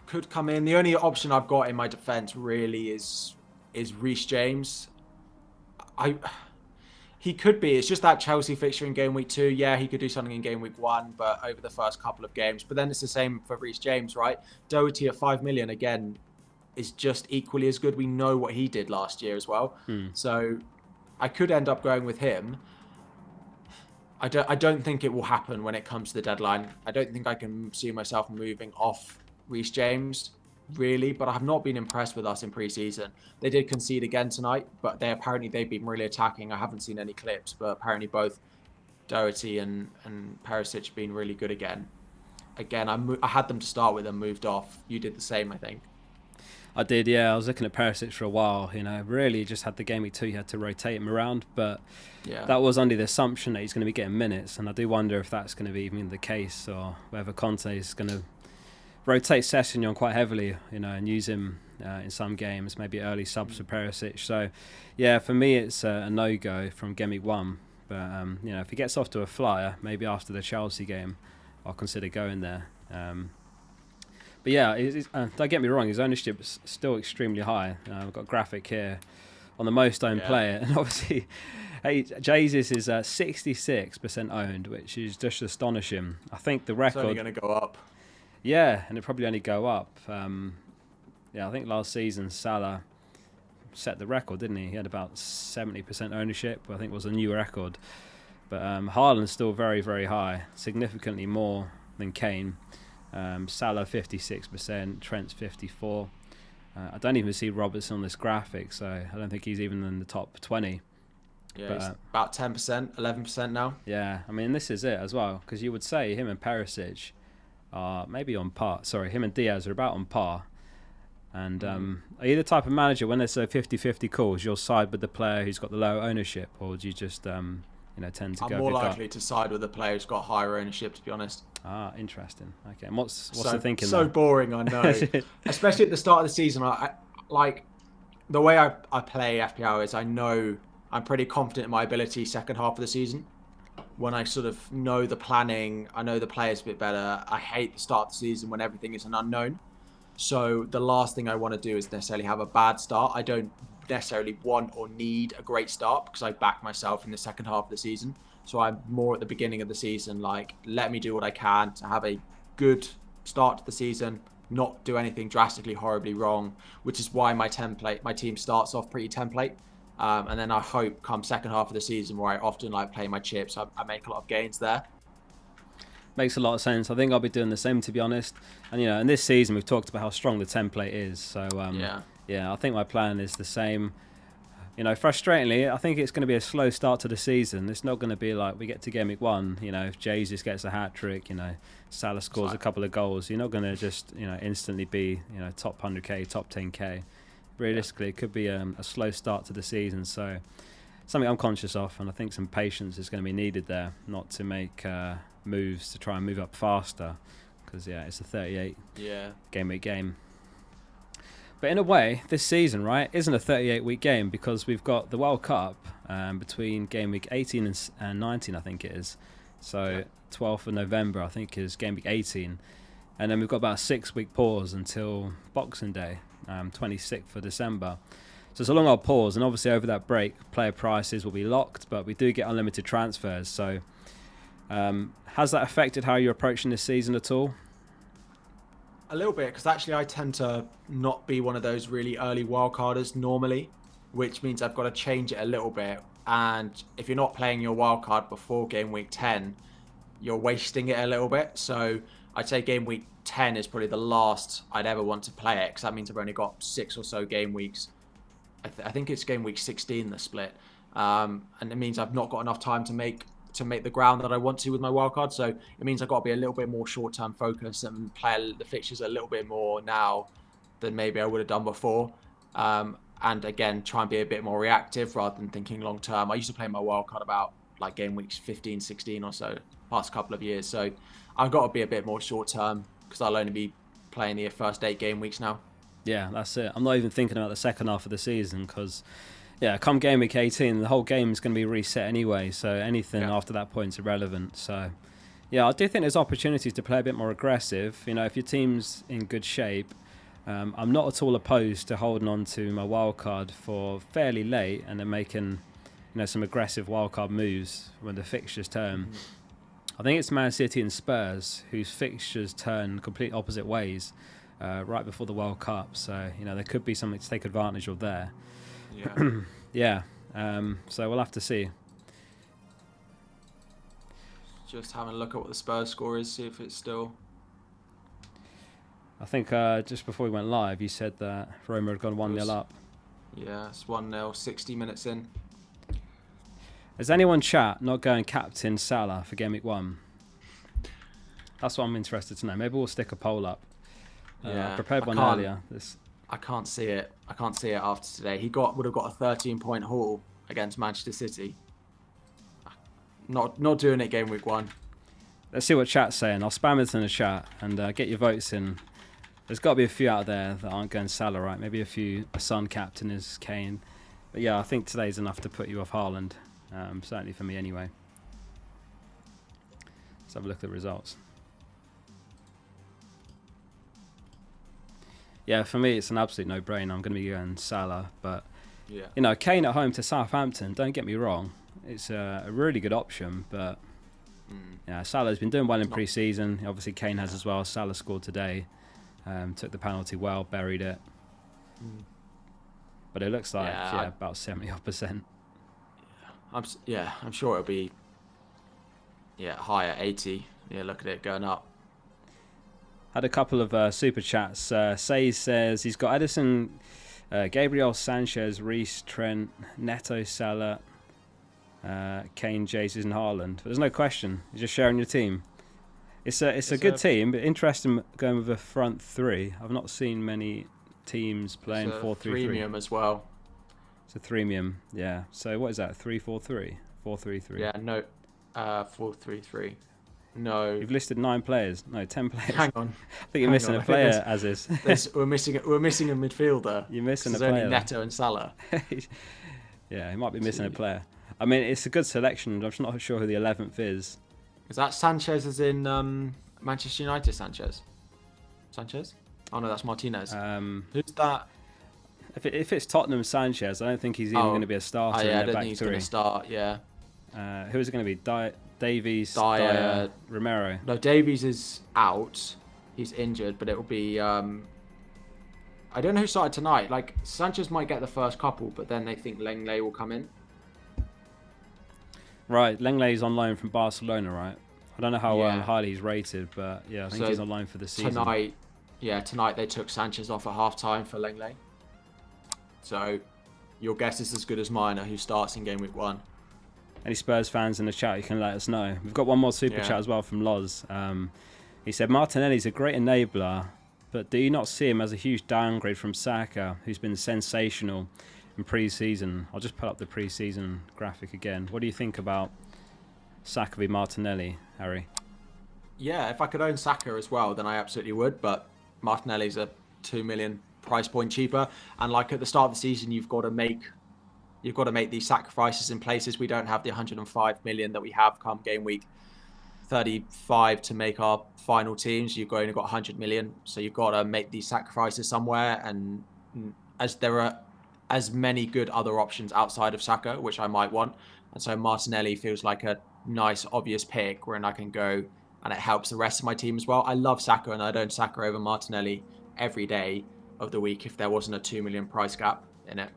could come in. The only option I've got in my defence really is Reece James. He could be. It's just that Chelsea fixture in game week 2. Yeah, he could do something in game week 1, but over the first couple of games. But then it's the same for Reece James, right? Doherty at 5 million again is just equally as good. We know what he did last year as well. So I could end up going with him. I don't think it will happen when it comes to the deadline. I don't think I can see myself moving off Reece James, really, but I have not been impressed with us in pre-season. They did concede again tonight, but they've been really attacking. I haven't seen any clips, but apparently both Doherty and Perisic have been really good again. I had them to start with and moved off. You did the same, I think. I did, yeah. I was looking at Perisic for a while. Really just had the game week 2. You had to rotate him around, but that was under the assumption that he's going to be getting minutes, and I do wonder if that's going to be even the case, or whether Conte is going to rotate Sessegnon quite heavily, and use him in some games, maybe early subs for Perisic. So, yeah, for me it's a no-go from game week 1. But if he gets off to a flyer, maybe after the Chelsea game, I'll consider going there. But yeah, don't get me wrong, his ownership is still extremely high. I've got a graphic here on the most owned player, and obviously Jesus is 66% owned, which is just astonishing. I think the record... It's only going to go up. Yeah, and it'll probably only go up. I think last season Salah set the record, didn't he? He had about 70% ownership, I think it was a new record. But Haaland's still very, very high, significantly more than Kane. Salah 56%, Trent's 54%. I don't even see Robertson on this graphic, so I don't think he's even in the top 20. Yeah, he's about 10%, 11% now. Yeah, I mean, this is it as well, because you would say him and Perisic are maybe on par. Sorry, him and Diaz are about on par. And are you the type of manager, when there's a 50-50 calls, you'll side with the player who's got the lower ownership, or do you just tend to go... I'm more likely to side with the player who's got higher ownership, to be honest. Ah, interesting. Okay, and what's the thinking so there? Boring, I know. Especially at the start of the season. I like the way I play FPL is I know I'm pretty confident in my ability second half of the season. When I sort of know the planning, I know the players a bit better. I hate the start of the season when everything is an unknown. So the last thing I want to do is necessarily have a bad start. I don't necessarily want or need a great start because I back myself in the second half of the season. So I'm more at the beginning of the season, like, let me do what I can to have a good start to the season, not do anything drastically horribly wrong, which is why my team starts off pretty template. And then I hope come second half of the season, where I often like play my chips, I make a lot of gains there. Makes a lot of sense. I think I'll be doing the same, to be honest. And in this season we've talked about how strong the template is. So I think my plan is the same. Frustratingly, I think it's going to be a slow start to the season. It's not going to be like we get to game week 1. If Jesus gets a hat trick, Salah scores a couple of goals. You're not going to just instantly be top 100k, top 10k. Realistically, it could be a slow start to the season. So something I'm conscious of, and I think some patience is going to be needed there, not to make moves to try and move up faster, because it's a 38 game week game. But in a way, this season, right, isn't a 38-week game, because we've got the World Cup between game week 18 and 19, I think it is. So 12th of November, I think, is game week 18. And then we've got about a 6-week pause until Boxing Day, 26th of December. So it's a long old pause, and obviously over that break, player prices will be locked, but we do get unlimited transfers. So has that affected how you're approaching this season at all? A little bit, because actually I tend to not be one of those really early wildcarders normally, which means I've got to change it a little bit. And if you're not playing your wildcard before game week 10, you're wasting it a little bit. So I'd say game week 10 is probably the last I'd ever want to play it, because that means I've only got 6 or so game weeks. I think it's game week 16, the split. And it means I've not got enough time to make the ground that I want to with my wildcard. So it means I've got to be a little bit more short-term focused and play the fixtures a little bit more now than maybe I would have done before. And again, try and be a bit more reactive rather than thinking long-term. I used to play my wildcard about like game weeks 15, 16 or so, past couple of years. So I've got to be a bit more short term because I'll only be playing the first 8 game weeks now. Yeah, that's it. I'm not even thinking about the second half of the season because, come game week 18, the whole game is going to be reset anyway. So anything after that point is irrelevant. So, I do think there's opportunities to play a bit more aggressive. If your team's in good shape, I'm not at all opposed to holding on to my wildcard for fairly late and then making, some aggressive wildcard moves when the fixtures turn. I think it's Man City and Spurs whose fixtures turn complete opposite ways right before the World Cup. So, there could be something to take advantage of there. Yeah. So we'll have to see. Just having a look at what the Spurs score is, see if it's still... I think just before we went live, you said that Roma had gone 1-0 up. Yeah, it's 1-0, 60 minutes in. Has anyone chat not going captain Salah for Gameweek 1? That's what I'm interested to know. Maybe we'll stick a poll up. Prepared one earlier. I can't see it. I can't see it after today. He would have got a 13-point haul against Manchester City. Not doing it game week 1. Let's see what chat's saying. I'll spam it in the chat and get your votes in. There's got to be a few out there that aren't going Salah, right? Maybe a Son captain is Kane. But I think today's enough to put you off Haaland. Certainly for me anyway. Let's have a look at the results. Yeah, for me it's an absolute no-brainer. I'm going to be going Salah, but Kane at home to Southampton. Don't get me wrong, it's a really good option, but Salah's been doing well in pre-season. Obviously, Kane has as well. Salah scored today, took the penalty well, buried it, but it looks like about 70%. I'm sure it'll be higher, 80. Yeah, look at it going up. Had a couple of super chats. Says he's got Edison, Gabriel, Sanchez, Reece, Trent, Neto, Salah, Kane, Jesus and Haaland. But there's no question. You're just sharing your team. It's a good team, but interesting going with a front 3. I've not seen many teams playing 4-3-3. Premium as well. It's a threemium, yeah. So what is that? 3-4-3? 4-3-3? Yeah, no. 4-3-3. No. You've listed 9 players. No, 10 players. Hang on. I think you're missing a player, as is. We're missing a midfielder. You're missing a player. There's only Neto and Salah. Yeah, he might be missing a player. I mean, it's a good selection. I'm just not sure who the 11th is. Is that Sanchez as in Manchester United Sanchez? Oh, no, that's Martinez. Who's that? If it's Tottenham Sanchez, I don't think he's even going to be a starter in their back 3. I don't think he's going to start, yeah. Who is it going to be? Davies, Dyer, Romero? No, Davies is out. He's injured, but it will be... I don't know who started tonight. Like, Sanchez might get the first couple, but then they think Lenglet will come in. Right, Lenglet's on loan from Barcelona, right? I don't know how highly he's rated, but I think he's on loan for the season. Tonight they took Sanchez off at half-time for Lenglet. So, your guess is as good as mine who starts in game week 1. Any Spurs fans in the chat, you can let us know. We've got one more super chat as well from Loz. He said, Martinelli's a great enabler, but do you not see him as a huge downgrade from Saka, who's been sensational in pre-season? I'll just put up the pre-season graphic again. What do you think about Saka v Martinelli, Harry? Yeah, if I could own Saka as well, then I absolutely would, but Martinelli's a 2 million price point cheaper, and like at the start of the season, you've got to make these sacrifices in places. We don't have the 105 million that we have come game week 35 to make our final teams. You've only got 100 million, so you've got to make these sacrifices somewhere, and as there are as many good other options outside of Saka, which I might want, and so Martinelli feels like a nice obvious pick wherein I can go, and it helps the rest of my team as well. I love Saka, and I'd own Saka over Martinelli every day of the week if there wasn't a 2 million price gap in it.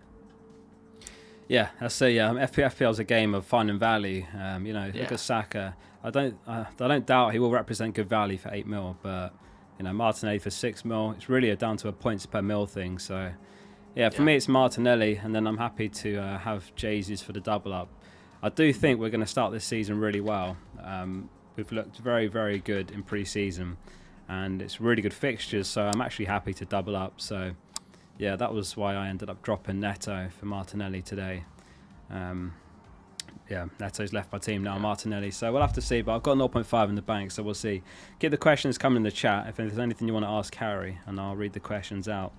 Yeah, that's FPL is a game of finding value. Look at Saka. I don't doubt he will represent good value for 8 mil, but Martinelli for 6 mil. It's really down to a points per mil thing. So for me it's Martinelli, and then I'm happy to have Jesus for the double up. I do think we're going to start this season really well. We've looked very, very good in pre-season, and it's really good fixtures. So I'm actually happy to double up. So. That was why I ended up dropping Neto for Martinelli today. Yeah, Neto's left my team now, Martinelli. So we'll have to see, but I've got 0.5 in the bank, so we'll see. Keep the questions coming in the chat if there's anything you want to ask Harry, and I'll read the questions out.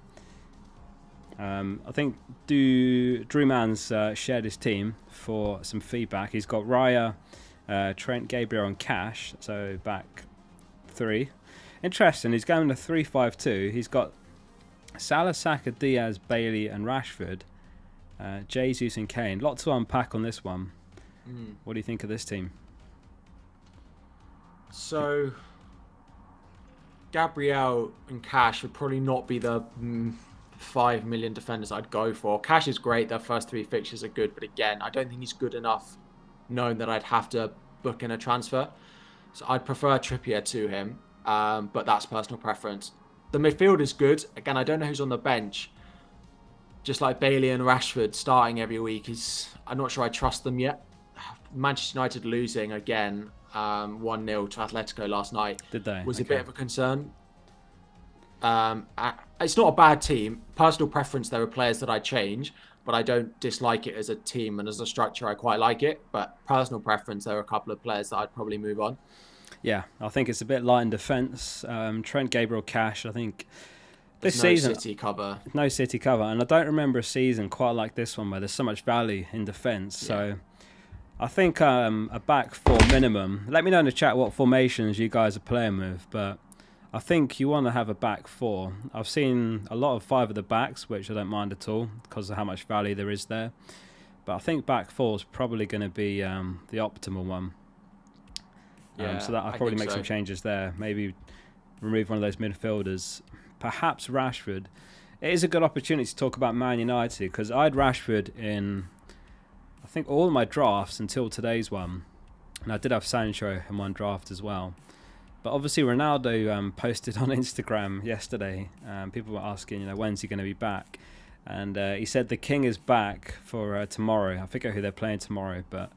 I think Drew Mann's shared his team for some feedback. He's got Raya, Trent, Gabriel and Cash, so back 3. Interesting, he's going to 3-5-2. He's got Salah, Saka, Diaz, Bailey and Rashford, Jesus and Kane. Lot to unpack on this one. What do you think of this team? So, Gabriel and Cash would probably not be the 5 million defenders I'd go for. Cash is great. Their first 3 fixtures are good. But again, I don't think he's good enough knowing that I'd have to book in a transfer. So I'd prefer Trippier to him. But that's personal preference. The midfield is good. Again, I don't know who's on the bench. Just like Bailey and Rashford starting every week, I'm not sure I trust them yet. Manchester United losing again 1-0 to Atletico last night. Did they? Was a bit of a concern. It's not a bad team. Personal preference, there are players that I change, but I don't dislike it as a team, and as a structure, I quite like it. But personal preference, there are a couple of players that I'd probably move on. Yeah, I think it's a bit light in defence. Trent, Gabriel, Cash, I think this no season... City cover. No City cover. And I don't remember a season quite like this one where there's so much value in defence. Yeah. So I think a back 4 minimum. Let me know in the chat what formations you guys are playing with. But I think you want to have a back 4. I've seen a lot of 5 at the backs, which I don't mind at all because of how much value there is there. But I think back 4 is probably going to be the optimal one. So that I'll probably make some changes there. Maybe remove one of those midfielders. Perhaps Rashford. It is a good opportunity to talk about Man United because I had Rashford in, I think, all of my drafts until today's one. And I did have Sancho in one draft as well. But obviously Ronaldo posted on Instagram yesterday. People were asking, when's he going to be back? And he said the king is back for tomorrow. I forget who they're playing tomorrow, but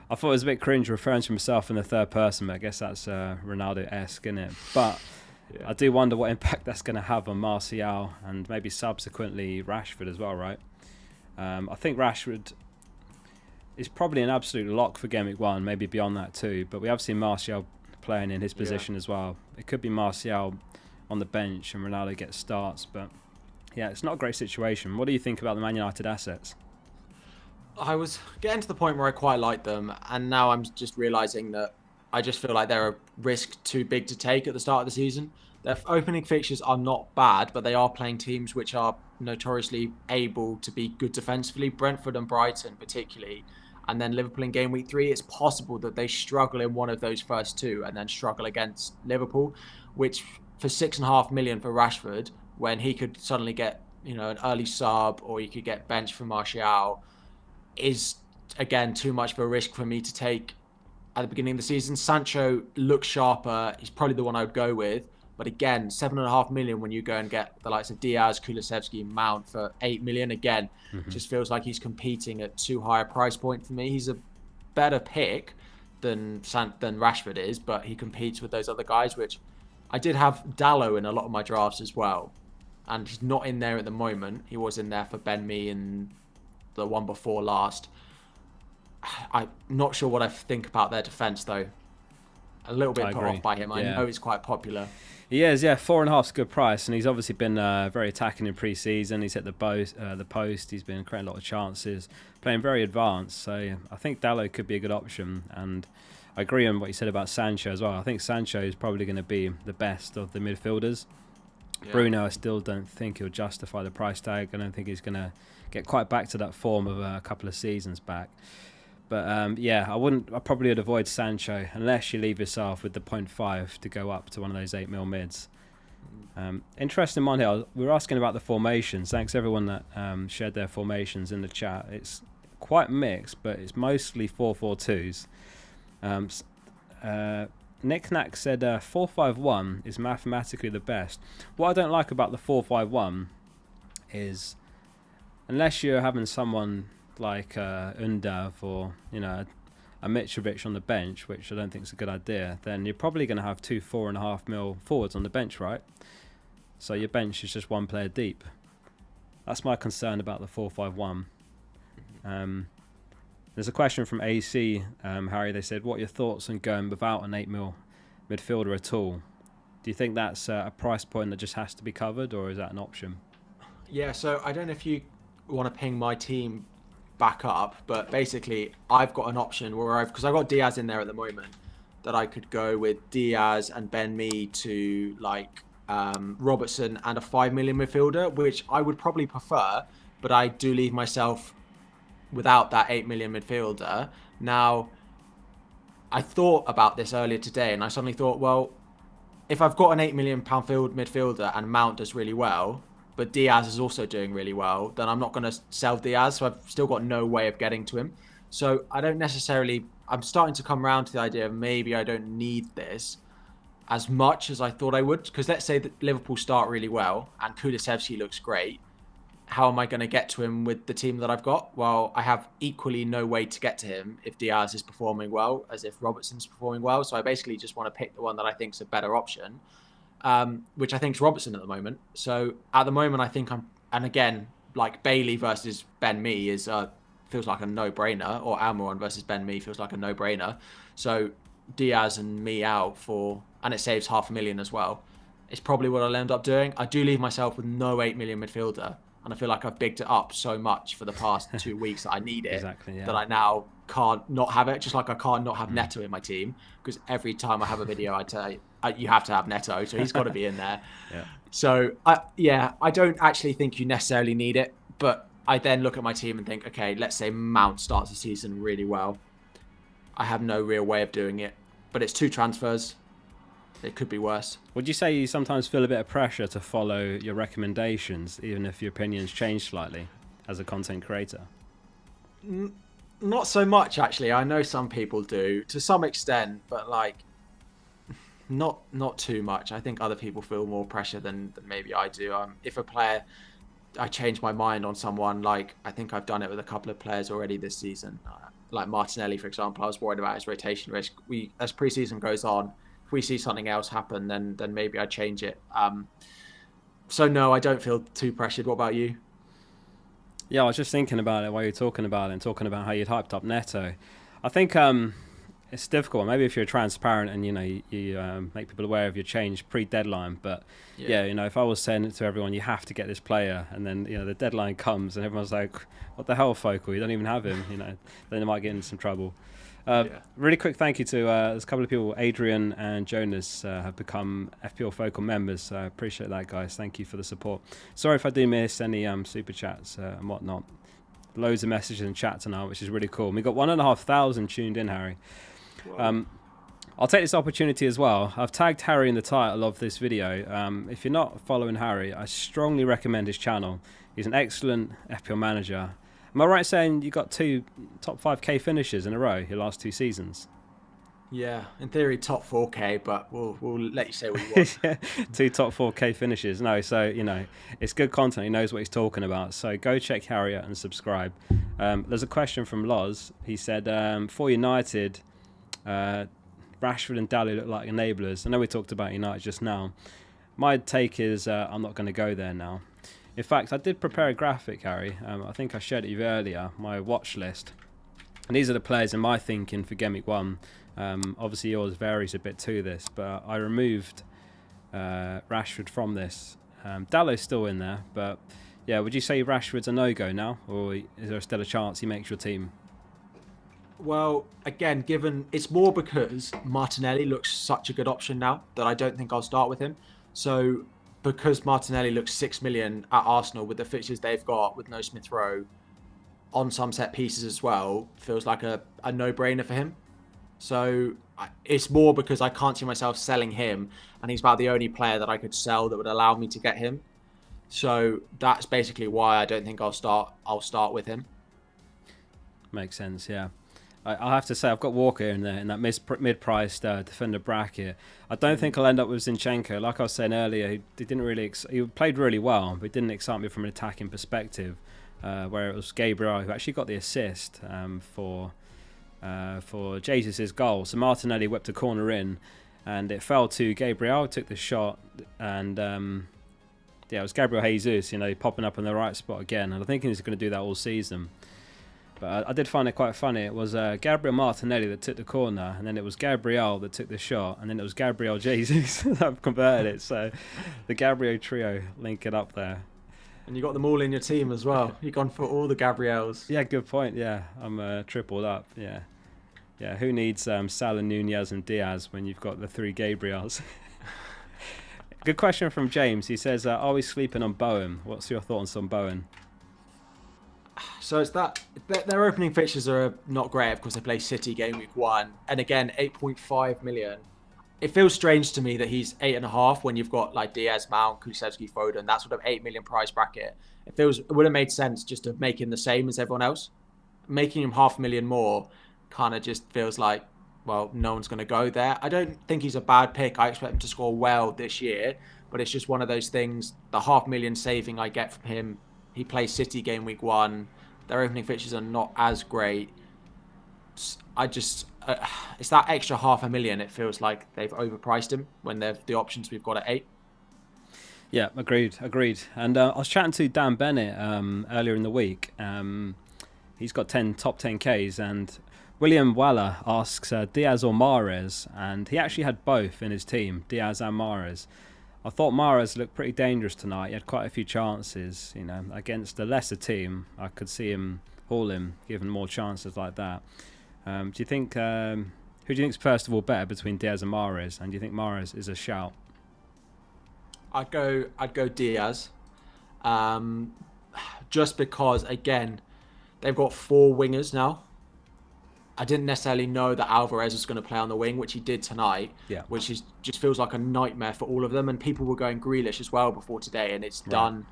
I thought it was a bit cringe referring to himself in the third person, but I guess that's Ronaldo-esque, isn't it? But I do wonder what impact that's going to have on Martial and maybe subsequently Rashford as well, right? I think Rashford is probably an absolute lock for Gameweek 1, maybe beyond that too, but we have seen Martial playing in his position as well. It could be Martial on the bench and Ronaldo gets starts, but yeah, it's not a great situation. What do you think about the Man United assets? I was getting to the point where I quite like them, and now I'm just realising that I just feel like they're a risk too big to take at the start of the season. Their opening fixtures are not bad, but they are playing teams which are notoriously able to be good defensively, Brentford and Brighton particularly. And then Liverpool in game week 3, it's possible that they struggle in one of those first 2 and then struggle against Liverpool, which for 6.5 million for Rashford, when he could suddenly get, an early sub or he could get benched for Martial, is, again, too much of a risk for me to take at the beginning of the season. Sancho looks sharper. He's probably the one I would go with. But again, 7.5 million when you go and get the likes of Diaz, Kulusevski, Mount for 8 million, again, just feels like he's competing at too high a price point for me. He's a better pick than Rashford is, but he competes with those other guys, which I did have Dalot in a lot of my drafts as well. And he's not in there at the moment. He was in there for Ben Mee in the one before last. I'm not sure what I think about their defence, though. A little bit put off by him. I know he's quite popular. He is, 4.5's a good price, and he's obviously been very attacking in pre-season. He's hit the post. He's been creating a lot of chances, playing very advanced. So I think Dalot could be a good option, and I agree on what you said about Sancho as well. I think Sancho is probably going to be the best of the midfielders. Yeah. Bruno, I still don't think he'll justify the price tag. I don't think he's going to get quite back to that form of a couple of seasons back. But I probably would avoid Sancho unless you leave yourself with the 0.5 to go up to one of those 8 mil mids. Interesting one here. We were asking about the formations. Thanks everyone that shared their formations in the chat. It's quite mixed, but it's mostly 4-4-2s. Nick Knack said 4-5-1 is mathematically the best. What I don't like about the 4-5-1 is unless you're having someone like Undav or a Mitrovic on the bench, which I don't think is a good idea, then you're probably going to have 2 4.5 mil forwards on the bench, right? So your bench is just one player deep. That's my concern about the 4-5-1. There's a question from AC, Harry. They said, what are your thoughts on going without an 8 mil midfielder at all? Do you think that's a price point that just has to be covered, or is that an option? Yeah, so I don't know if you want to ping my team back up, but basically I've got an option where because I've got Diaz in there at the moment, that I could go with Diaz and Ben Mee to like Robertson and a 5 million midfielder, which I would probably prefer, but I do leave myself without that 8 million midfielder. Now, I thought about this earlier today and I suddenly thought, well, if I've got an £8 million midfielder and Mount does really well, but Diaz is also doing really well, then I'm not going to sell Diaz, so I've still got no way of getting to him. So I don't necessarily... I'm starting to come around to the idea of maybe I don't need this as much as I thought I would. Because let's say that Liverpool start really well and Kulusevski looks great. How am I going to get to him with the team that I've got? Well, I have equally no way to get to him if Diaz is performing well as if Robertson's performing well. So I basically just want to pick the one that I think is a better option, which I think is Robertson at the moment. So at the moment, I think and again, like Bailey versus Ben Mee is feels like a no-brainer, or Almiron versus Ben Mee feels like a no-brainer. So Diaz and Mee out and it saves $500,000 as well. It's probably what I'll end up doing. I do leave myself with no 8 million midfielder. And I feel like I've bigged it up so much for the past 2 weeks that I need it, that I now can't not have it. Just like I can't not have Neto in my team, because every time I have a video, I tell you, you have to have Neto, so he's got to be in there. So, I don't actually think you necessarily need it, but I then look at my team and think, okay, let's say Mount starts the season really well. I have no real way of doing it, but it's 2 transfers. It could be worse. Would you say you sometimes feel a bit of pressure to follow your recommendations, even if your opinions change slightly as a content creator? Not so much, actually. I know some people do to some extent, but like not too much. I think other people feel more pressure than maybe I do. If a player, I change my mind on someone, like I think I've done it with a couple of players already this season. Like Martinelli, for example, I was worried about his rotation risk. As pre-season goes on, if we see something else happen, then maybe I change it. So no, I don't feel too pressured. What about you? Yeah, I was just thinking about it while you were talking about it and talking about how you'd hyped up Neto. I think it's difficult. Maybe if you're transparent and you make people aware of your change pre-deadline. But if I was saying it to everyone, you have to get this player, and then the deadline comes and everyone's like, "What the hell, Focal? You don't even have him." Then they might get into some trouble. Really quick thank you to there's a couple of people, Adrian and Jonas, have become FPL Focal members, so I appreciate that, guys. Thank you for the support. Sorry if I do miss any super chats and whatnot. Loads of messages in chat tonight, which is really cool. We got 1,500 tuned in, Harry. I'll take this opportunity as well. I've tagged Harry in the title of this video. If you're not following Harry, I strongly recommend his channel. He's an excellent FPL manager. Am I right saying you got 2 top 5k finishes in a row your last 2 seasons? Yeah, in theory top 4k, but we'll let you say what you want. 2 top 4k finishes. No, so it's good content. He knows what he's talking about. So go check Harry out and subscribe. There's a question from Loz. He said, for United, Rashford and Daly look like enablers. I know we talked about United just now. My take is I'm not going to go there now. In fact, I did prepare a graphic, Harry. I think I shared it with you earlier, my watch list. And these are the players in my thinking for Gameweek 1. Obviously, yours varies a bit to this, but I removed Rashford from this. Dallow's still in there, but yeah, would you say Rashford's a no-go now, or is there still a chance he makes your team? Well, again, given it's more because Martinelli looks such a good option now that I don't think I'll start with him. So because Martinelli looks 6 million at Arsenal with the fixtures they've got with no Smith Rowe on some set pieces as well, feels like a no-brainer for him. So it's more because I can't see myself selling him, and he's about the only player that I could sell that would allow me to get him. So that's basically why I don't think I'll start with him. Makes sense, yeah. I have to say, I've got Walker in there in that mid-priced defender bracket. I don't think I'll end up with Zinchenko. Like I was saying earlier, he played really well, but it didn't excite me from an attacking perspective. Where it was Gabriel who actually got the assist for Jesus' goal. So Martinelli whipped a corner in, and it fell to Gabriel. Took the shot, and it was Gabriel Jesus, popping up in the right spot again. And I think he's going to do that all season. But I did find it quite funny. It was Gabriel Martinelli that took the corner, and then it was Gabriel that took the shot, and then it was Gabriel Jesus that converted it. So the Gabriel trio linking up there. And you got them all in your team as well. You've gone for all the Gabriels. Yeah, good point. Yeah, I'm tripled up. Yeah. Who needs Salah, Nunez, and Diaz when you've got the 3 Gabriels? Good question from James. He says, "Are we sleeping on Bowen? What's your thoughts on Bowen?" So it's that their opening fixtures are not great. Of course, they play City game week 1, and again 8.5 million. It feels strange to me that he's 8.5 when you've got like Diaz, Mount, Kulusevski, Foden. That sort of 8 million price bracket. It would have made sense just to make him the same as everyone else. Making him 500,000 more kind of just feels like, well, no one's going to go there. I don't think he's a bad pick. I expect him to score well this year, but it's just one of those things. The 500,000 saving I get from him. He plays City game week 1. Their opening fixtures are not as great. It's that extra 500,000. It feels like they've overpriced him when they've the options we've got at 8. Yeah, agreed. And I was chatting to Dan Bennett earlier in the week. He's got top 10 Ks, and William Waller asks Diaz or Mahrez, and he actually had both in his team, Diaz and Mahrez. I thought Mahrez looked pretty dangerous tonight. He had quite a few chances, against a lesser team. I could see him haul him, given more chances like that. Do you think? Who do you think's first of all better between Diaz and Mahrez? And do you think Mahrez is a shout? I'd go Diaz, just because again they've got 4 wingers now. I didn't necessarily know that Alvarez was going to play on the wing, which he did tonight. Yeah. Which just feels like a nightmare for all of them. And people were going Grealish as well before today, and it's done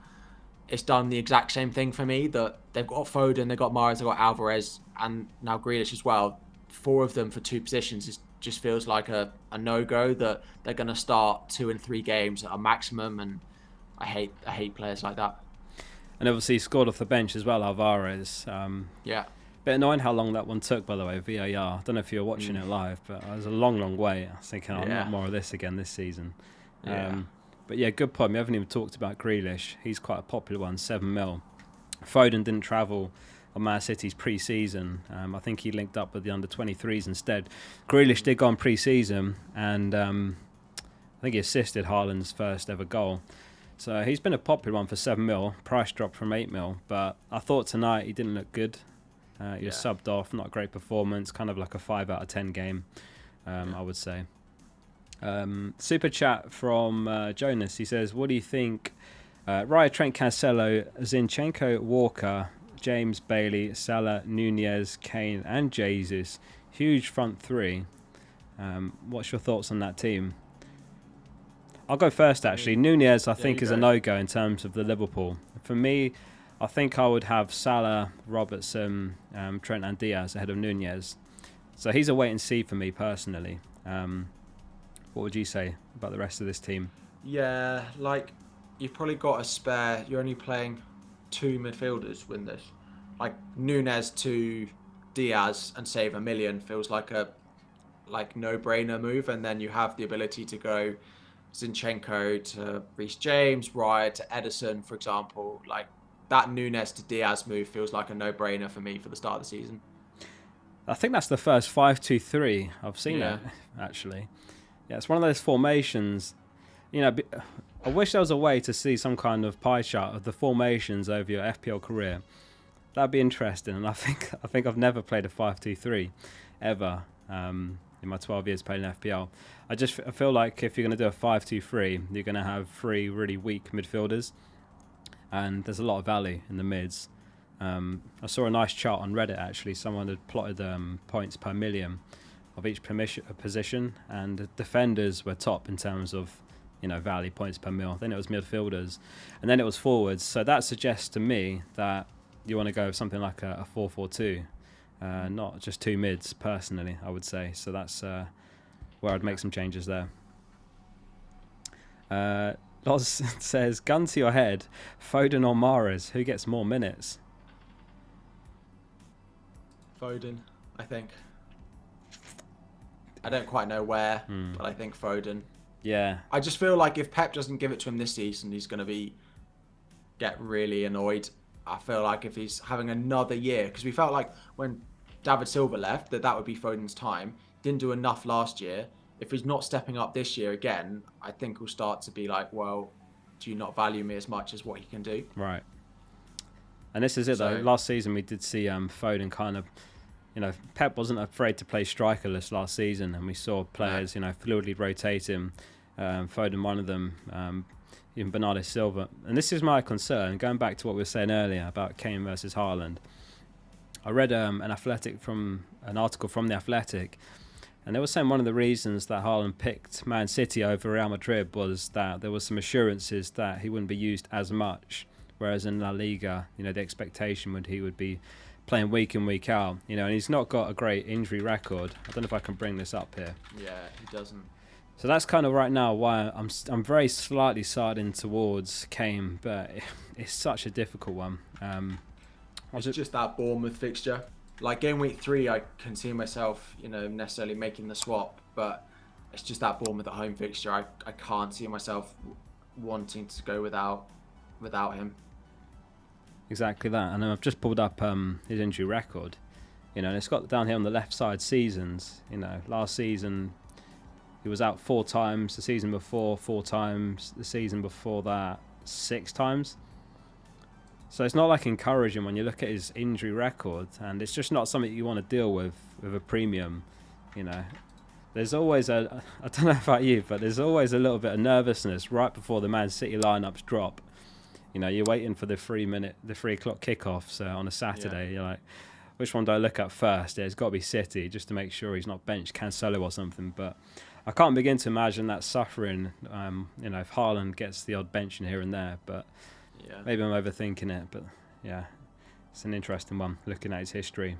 the exact same thing for me. That they've got Foden, they've got Mahrez, they've got Alvarez, and now Grealish as well. 4 of them for 2 positions just feels like a no-go. That they're going to start 2 and 3 games at a maximum, and I hate players like that. And obviously he scored off the bench as well, Alvarez. Yeah. Bit annoying how long that one took, by the way, VAR. I don't know if you were watching it live, but it was a long wait. I was thinking, not more of this again this season. But yeah, good point. We haven't even talked about Grealish. He's quite a popular one, 7 mil. Foden didn't travel on Man City's pre-season. I think he linked up with the under-23s instead. Grealish did go on pre-season, and I think he assisted Haaland's first ever goal. So he's been a popular one for 7 mil. Price dropped from 8 mil, but I thought tonight he didn't look good. He was subbed off, not a great performance, kind of like a 5 out of 10 game, I would say. Super chat from Jonas. He says, what do you think? Raya, Trent, Cancelo, Zinchenko, Walker, James, Bailey, Salah, Nunez, Kane and Jesus. Huge front 3. What's your thoughts on that team? I'll go first, actually. Nunez, I think, is a no-go in terms of the Liverpool. For me, I think I would have Salah, Robertson, Trent and Diaz ahead of Nunez. So he's a wait and see for me personally. What would you say about the rest of this team? Yeah, like you've probably got a spare. You're only playing 2 midfielders win this. Like Nunez to Diaz and save 1 million feels like a no-brainer move. And then you have the ability to go Zinchenko to Reece James, Raya to Edison, for example. Like that Nunez to Diaz move feels like a no-brainer for me for the start of the season. I think that's the first 5-2-3 I've seen it, actually. Yeah, it's one of those formations. I wish there was a way to see some kind of pie chart of the formations over your FPL career. That'd be interesting. And I think I've never played a 5-2-3 ever in my 12 years playing FPL. I feel like if you're going to do a 5-2-3, you're going to have 3 really weak midfielders. And there's a lot of value in the mids. I saw a nice chart on Reddit, actually. Someone had plotted points per million of each position, and the defenders were top in terms of value, points per mil. Then it was midfielders, and then it was forwards. So that suggests to me that you want to go with something like a 4-4-2, not just 2 mids, personally, I would say. So that's where I'd make some changes there. Loz says, gun to your head, Foden or Mahrez, who gets more minutes? Foden, I think. I don't quite know where, but I think Foden. Yeah. I just feel like if Pep doesn't give it to him this season, he's going to get really annoyed. I feel like if he's having another year, because we felt like when David Silva left that would be Foden's time. Didn't do enough last year. If he's not stepping up this year again, I think we'll start to be like, well, do you not value me as much as what he can do? Right. And this is it though. Last season we did see Foden kind of, Pep wasn't afraid to play strikerless last season, and we saw players, fluidly rotating. Foden, one of them, even Bernardo Silva. And this is my concern, going back to what we were saying earlier about Kane versus Haaland. I read an article from The Athletic, and they were saying one of the reasons that Haaland picked Man City over Real Madrid was that there was some assurances that he wouldn't be used as much, whereas in La Liga, the expectation he would be playing week in, week out, and he's not got a great injury record. I don't know if I can bring this up here. Yeah, he doesn't. So that's kind of right now why I'm very slightly siding towards Kane, but it's such a difficult one. It's just that Bournemouth fixture. Like game week 3, I can see myself, necessarily making the swap, but it's just that Bournemouth at home fixture. I can't see myself wanting to go without him. Exactly that. And I've just pulled up his injury record, and it's got down here on the left side seasons. Last season he was out 4 times, the season before 4 times, the season before that 6 times. So it's not like encouraging when you look at his injury record, and it's just not something you want to deal with a premium. There's always I don't know about you, but there's always a little bit of nervousness right before the Man City lineups drop. You're waiting for the 3 o'clock kickoffs on a Saturday. Yeah. You're like, which one do I look at first? Yeah, it's got to be City, just to make sure he's not benched Cancelo or something. But I can't begin to imagine that suffering. If Haaland gets the odd bench in here and there, but. Yeah. Maybe I'm overthinking it, but yeah, it's an interesting one, looking at his history.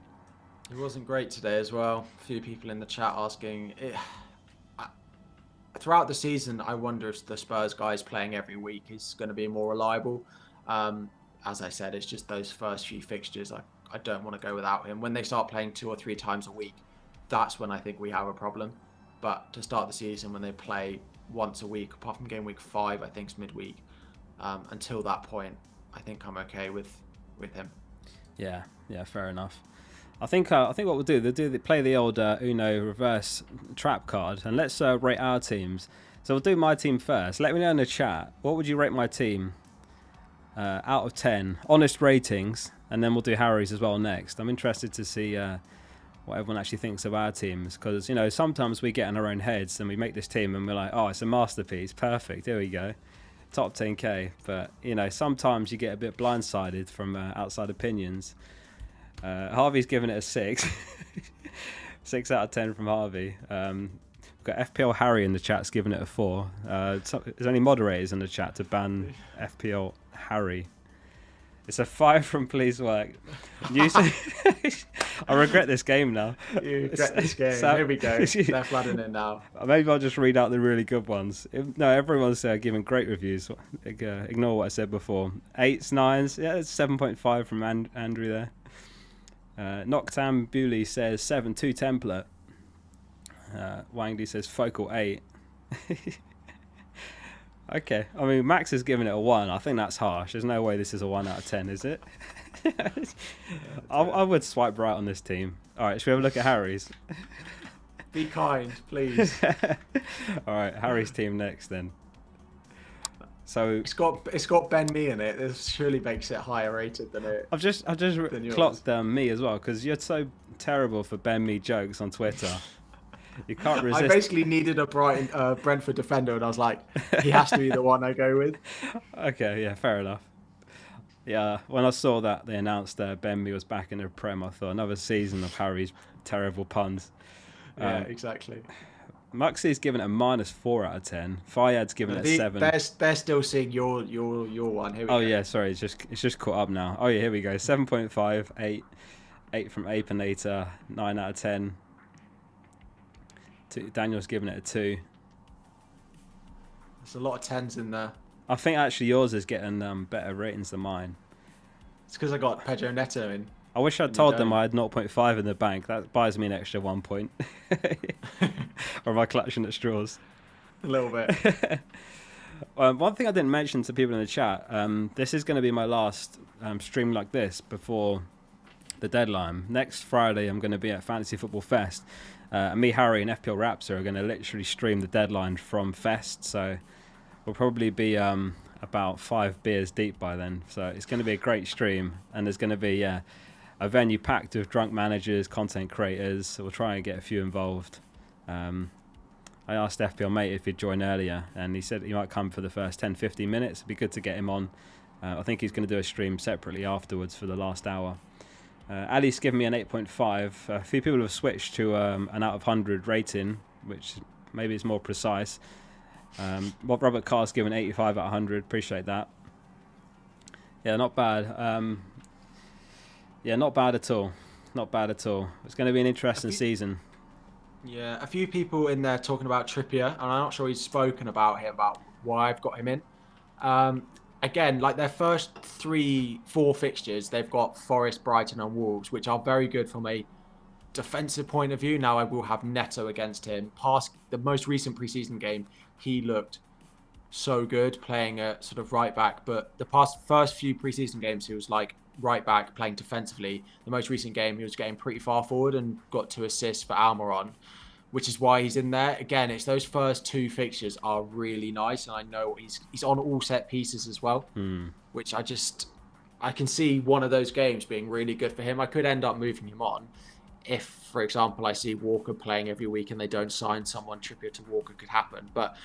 He wasn't great today as well. A few people in the chat asking. Throughout the season, I wonder if the Spurs guys playing every week is going to be more reliable. As I said, it's just those first few fixtures. I don't want to go without him. When they start playing 2 or 3 times a week, that's when I think we have a problem. But to start the season, when they play once a week, apart from game week 5, I think it's midweek. Until that point, I think I'm okay with him. Yeah, fair enough. I think what we'll do, they play the old Uno reverse trap card, and let's rate our teams. So we'll do my team first. Let me know in the chat, what would you rate my team out of 10? Honest ratings, and then we'll do Harry's as well next. I'm interested to see what everyone actually thinks of our teams, because sometimes we get in our own heads and we make this team and we're like, oh, it's a masterpiece, perfect, here we go. Top 10k, but sometimes you get a bit blindsided from outside opinions. Harvey's given it a 6. 6 out of 10 from Harvey. We've got FPL Harry in the chat's given it a 4. There's only moderators in the chat to ban FPL Harry. It's a 5 from Please Work. I regret this game now. You regret this game. So, here we go. They're flooding in now. Maybe I'll just read out the really good ones. No, everyone's giving great reviews. Ignore what I said before. 8s, 9s. Yeah, it's 7.5 from Andrew there. Noctam Bewley says 7, 2 template. Wangdy says focal 8. Okay, I mean, Max has given it a 1. I think that's harsh. There's no way this is a 1 out of 10, is it? I would swipe right on this team. All right, should we have a look at Harry's? Be kind, please. All right, Harry's team next then. So it's got Ben Me in it. This surely makes it higher rated than it. I've just clocked me as well, because you're so terrible for Ben Me jokes on Twitter. You can't resist. I basically needed a Brentford defender, and I was like, he has to be the one I go with. Okay, yeah, fair enough. Yeah, when I saw that they announced Ben Mee was back in the Prem, I thought another season of Harry's terrible puns. Yeah, exactly. Muxie's given it a -4 out of 10. Fayyad's given it a 7. They're still seeing your one. Here we go. Yeah, sorry, it's just caught up now. Oh yeah, here we go. 7.5, 8 from Apinator, 9 out of 10. Daniel's given it a 2. There's a lot of 10s in there. I think actually yours is getting better ratings than mine. It's because I got Pedro Neto in. I wish I'd told them I had 0.5 in the bank. That buys me an extra 1 point. Or am I clutching at straws? A little bit. One thing I didn't mention to people in the chat, this is going to be my last stream like this before the deadline. Next Friday, I'm going to be at Fantasy Football Fest. And me, Harry, and FPL Raptor are going to literally stream the deadline from Fest. So we'll probably be about 5 beers deep by then. So it's going to be a great stream. And there's going to be a venue packed with drunk managers, content creators. So we'll try and get a few involved. I asked FPL mate if he'd join earlier, and he said he might come for the first 10-15 minutes. It'd be good to get him on. I think he's going to do a stream separately afterwards for the last hour. Ali's given me an 8.5. A few people have switched to an out of 100 rating, which maybe is more precise. Robert Carr's given 85 out of 100. Appreciate that. Yeah, not bad. Not bad at all. Not bad at all. It's going to be an interesting season. Yeah, a few people in there talking about Trippier, and I'm not sure he's spoken about him, about why I've got him in. Again, like their first 3-4 fixtures, they've got Forest, Brighton and Wolves, which are very good from a defensive point of view. Now I will have Neto against him. Past the most recent preseason game, he looked so good playing a sort of right back, but the first few preseason games, he was like right back playing defensively. The most recent game, he was getting pretty far forward and got 2 assists for Almiron, which is why he's in there. Again, it's those first 2 fixtures are really nice, and I know he's on all set pieces as well, which I can see one of those games being really good for him. I could end up moving him on if, for example, I see Walker playing every week and they don't sign someone. Trippier to Walker could happen, but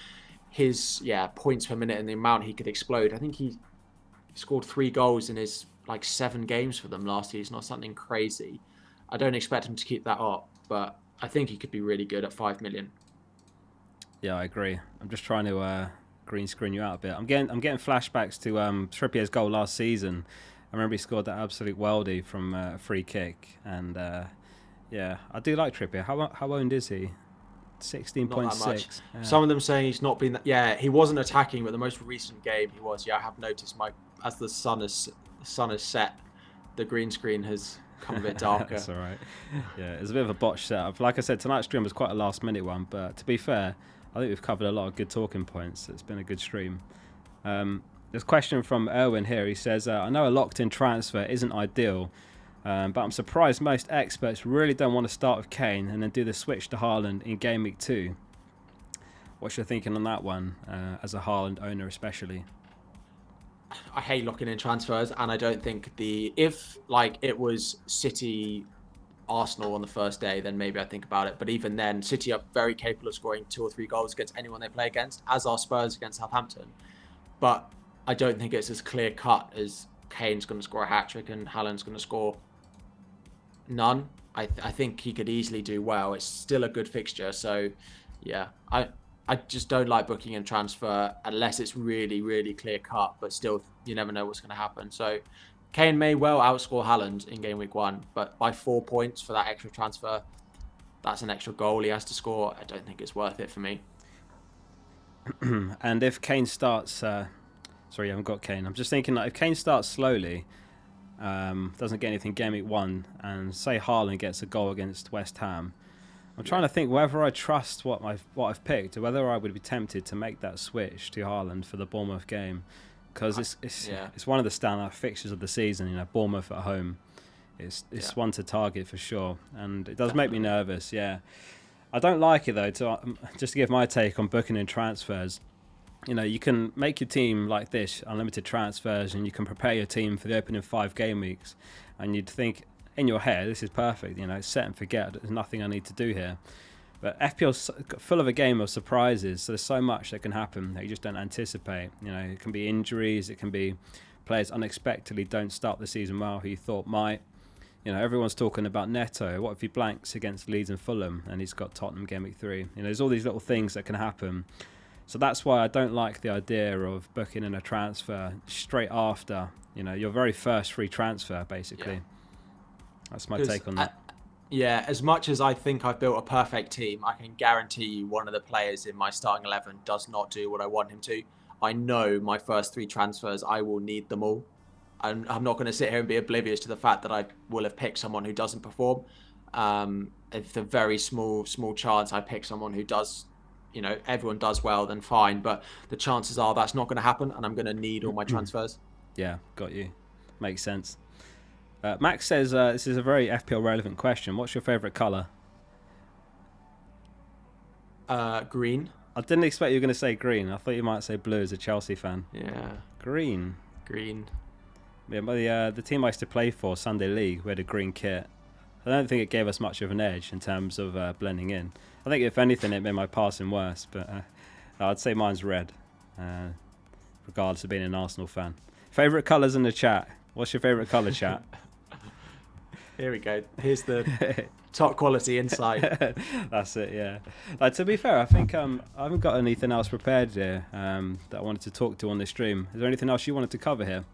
his points per minute and the amount he could explode. I think he scored 3 goals in his 7 games for them last season or something crazy. I don't expect him to keep that up, but I think he could be really good at 5 million. Yeah, I agree. I'm just trying to green screen you out a bit. I'm getting flashbacks to Trippier's goal last season. I remember he scored that absolute worldie from a free kick, and I do like Trippier. How owned is he? 16.6. Yeah. Some of them saying he's not been. He wasn't attacking, but the most recent game he was. Yeah, I have noticed as the sun has set, the green screen has come a bit darker. That's all right. Yeah, it's a bit of a botched setup. Like I said, tonight's stream was quite a last minute one, but to be fair, I think we've covered a lot of good talking points. It's been a good stream. There's a question from Erwin here. He says, I know a locked-in transfer isn't ideal, but I'm surprised most experts really don't want to start with Kane and then do the switch to Haaland in Gameweek 2. What's your thinking on that one, as a Haaland owner especially? I hate locking in transfers, and I don't think if it was City, Arsenal on the first day, then maybe I'd think about it. But even then, City are very capable of scoring 2 or 3 goals against anyone they play against, as are Spurs against Southampton. But I don't think it's as clear cut as Kane's going to score a hat-trick and Haaland's going to score none. I think he could easily do well. It's still a good fixture, so yeah, I just don't like booking in transfer unless it's really, really clear cut, but still, you never know what's going to happen. So Kane may well outscore Haaland in Game Week 1, but by 4 points for that extra transfer, that's an extra goal he has to score. I don't think it's worth it for me. And if Kane starts... sorry, I haven't got Kane. I'm just thinking, if Kane starts slowly, doesn't get anything Game Week 1, and say Haaland gets a goal against West Ham, I'm trying to think whether I trust what I've picked, or whether I would be tempted to make that switch to Haaland for the Bournemouth game, because it's one of the standout fixtures of the season. Bournemouth at home, it's one to target for sure, and it does make me nervous. Yeah, I don't like it though. Just to give my take on booking and transfers, you can make your team like this, unlimited transfers, and you can prepare your team for the opening 5 game weeks, and you'd think, in your head, this is perfect. It's set and forget. There's nothing I need to do here. But FPL's full of a game of surprises. So there's so much that can happen that you just don't anticipate. It can be injuries. It can be players unexpectedly don't start the season well who you thought might. Everyone's talking about Neto. What if he blanks against Leeds and Fulham and he's got Tottenham Game Week 3? There's all these little things that can happen. So that's why I don't like the idea of booking in a transfer straight after, your very first free transfer, basically. Yeah. That's my take on that. As much as I think I've built a perfect team, I can guarantee you one of the players in my starting 11 does not do what I want him to. I know my first 3 transfers, I will need them all. I'm not going to sit here and be oblivious to the fact that I will have picked someone who doesn't perform. It's a very small chance I pick someone who does everyone does well, then fine. But the chances are that's not going to happen, and I'm going to need all my transfers. Yeah, got you. Makes sense. Max says this is a very FPL relevant question. What's your favourite colour? Green. I didn't expect you were going to say green. I thought you might say blue as a Chelsea fan. Yeah. Green. Yeah, but the team I used to play for, Sunday League, we had a green kit. I don't think it gave us much of an edge in terms of blending in. I think if anything, it made my passing worse. But I'd say mine's red, regardless of being an Arsenal fan. Favourite colours in the chat. What's your favourite colour, chat? Here we go. Here's the top quality insight. That's it, yeah. To be fair, I think I haven't got anything else prepared here that I wanted to talk to on this stream. Is there anything else you wanted to cover here?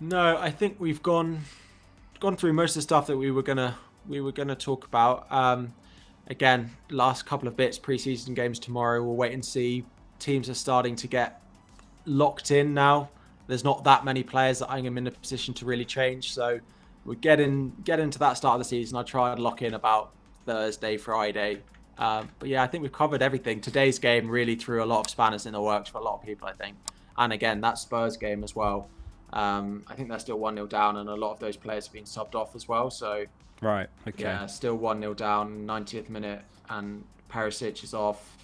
No, I think we've gone through most of the stuff that we were gonna talk about. Again, last couple of bits, pre-season games tomorrow. We'll wait and see. Teams are starting to get locked in now. There's not that many players that I'm in a position to really change. So we get into that start of the season. I try and lock in about Thursday, Friday. But yeah, I think we've covered everything. Today's game really threw a lot of spanners in the works for a lot of people, I think. And again, that Spurs game as well. I think they're still 1-0 down, and a lot of those players have been subbed off as well. So right, okay. Yeah, still 1-0 down, 90th minute, and Perisic is off.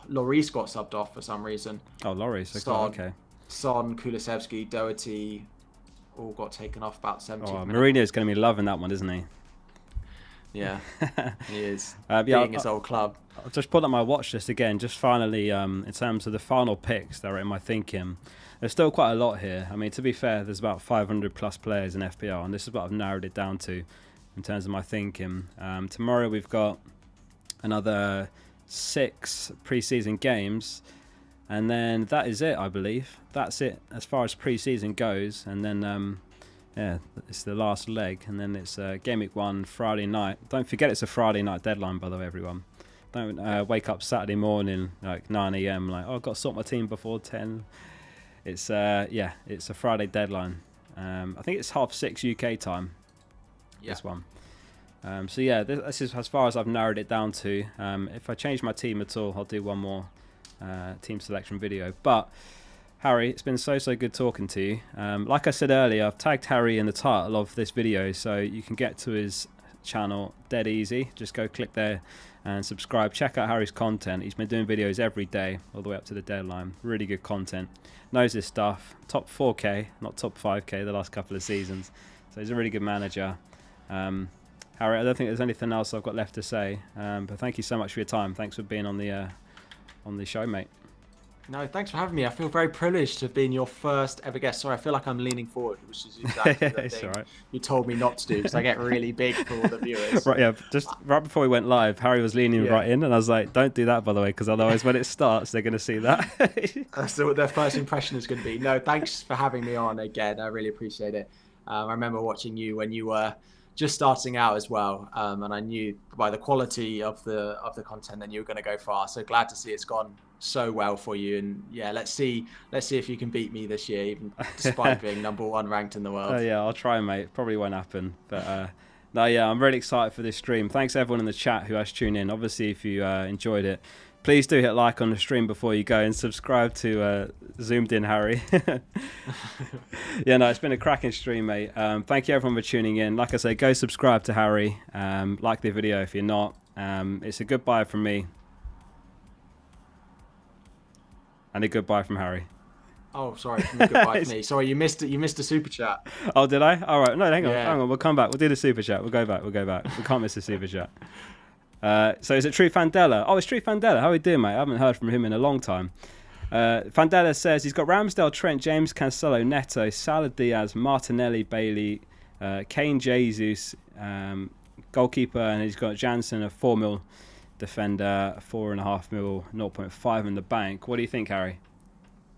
Lloris got subbed off for some reason. Oh, Lloris, okay. Son, Kulusevski, Doherty all got taken off about 70th minute. Mourinho's going to be loving that one, isn't he? Yeah, he is. Being his old club. I've just pulled up my watch list again, just finally, in terms of the final picks that are in my thinking. There's still quite a lot here. I mean, to be fair, there's about 500 plus players in FPL, and this is what I've narrowed it down to in terms of my thinking. Tomorrow we've got another 6 pre-season games, and then that is it, I believe. That's it as far as pre-season goes, and then it's the last leg, and then it's Gameweek 1 Friday night. Don't forget it's a Friday night deadline, by the way, everyone. Don't wake up Saturday morning like 9 a.m. like, I've got to sort my team before 10. It's it's a Friday deadline. I think it's 6:30 UK time. Yeah. This one. This is as far as I've narrowed it down to. If I change my team at all, I'll do one more team selection video. But Harry, it's been so good talking to you. Like I said earlier, I've tagged Harry in the title of this video, so you can get to his channel dead easy. Just go click there and subscribe. Check out Harry's content. He's been doing videos every day all the way up to the deadline. Really good content. Knows his stuff. Top 4K, not top 5K the last couple of seasons. So he's a really good manager. Harry, I don't think there's anything else I've got left to say. But thank you so much for your time. Thanks for being on the show, mate. No, thanks for having me. I feel very privileged to have been your first ever guest. Sorry, I feel like I'm leaning forward, which is exactly the thing right. You told me not to do, because I get really big for all the viewers. Right, yeah. Just right before we went live, Harry was leaning right in, and I was like, "Don't do that, by the way, because otherwise, when it starts, they're going to see that." That's what their first impression is going to be. No, thanks for having me on again. I really appreciate it. I remember watching you when you were just starting out as well, and I knew by the quality of the content that you were going to go far. So glad to see it's gone so well for you, and yeah, let's see if you can beat me this year, even despite being #1 ranked in the world. Yeah, I'll try, mate. Probably won't happen, but no, yeah, I'm really excited for this stream. Thanks everyone in the chat who has tuned in. Obviously, if you enjoyed it, please do hit like on the stream before you go, and subscribe to Zoomed In Harry. Yeah, no, it's been a cracking stream, mate. Thank you everyone for tuning in. Like I say, go subscribe to Harry. Like the video if you're not. It's a goodbye from me. And a goodbye from Harry. Oh, sorry. Goodbye from me. Sorry, you missed it. You missed a super chat. Oh, did I? All right. No, hang on. We'll come back. We'll do the super chat. We'll go back. We can't miss the super chat. So is it True Fandela? Oh, it's True Fandela. How are we doing, mate? I haven't heard from him in a long time. Fandela says he's got Ramsdale, Trent, James Cancelo, Neto, Salah, Diaz, Martinelli, Bailey, Kane, Jesus, goalkeeper, and he's got Jansen, a 4 mil defender, 4.5 mil, 0.5 in the bank. What do you think, Harry?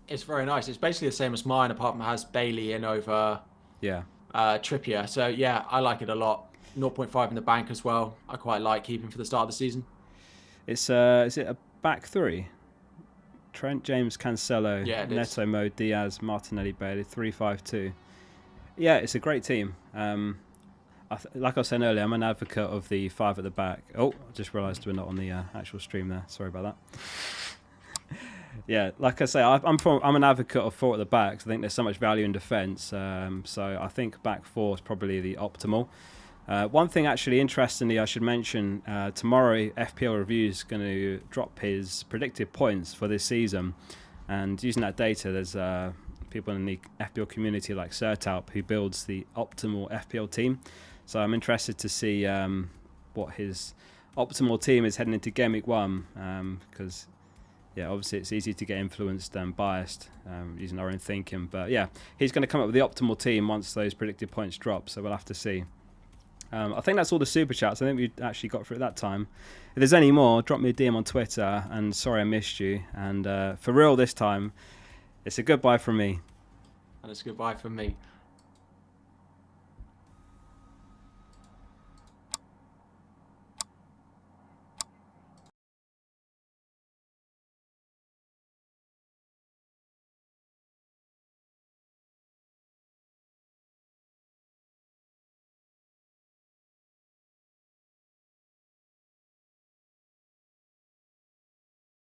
It's very nice. It's basically the same as mine, apart from it has Bailey in over Trippier. So yeah, I like it a lot. 0.5 in the bank as well. I quite like keeping for the start of the season. It's is it a back three? Trent, James, Cancelo, Neto, Mo, Diaz, Martinelli, Bailey, 3-5-2. Yeah, it's a great team. like I was saying earlier, I'm an advocate of the 5 at the back. Oh, I just realised we're not on the actual stream there. Sorry about that. Yeah, like I say, I'm an advocate of 4 at the back. I think there's so much value in defence. So I think back 4 is probably the optimal. One thing actually interestingly I should mention, tomorrow FPL Review's going to drop his predicted points for this season, and using that data there's people in the FPL community like Sertalp who builds the optimal FPL team. So I'm interested to see what his optimal team is heading into Gameweek 1, because obviously it's easy to get influenced and biased using our own thinking, but he's going to come up with the optimal team once those predicted points drop, so we'll have to see. I think that's all the super chats. I think we actually got through it that time. If there's any more, drop me a DM on Twitter, and sorry I missed you, and for real this time, it's a goodbye from me. And it's a goodbye from me.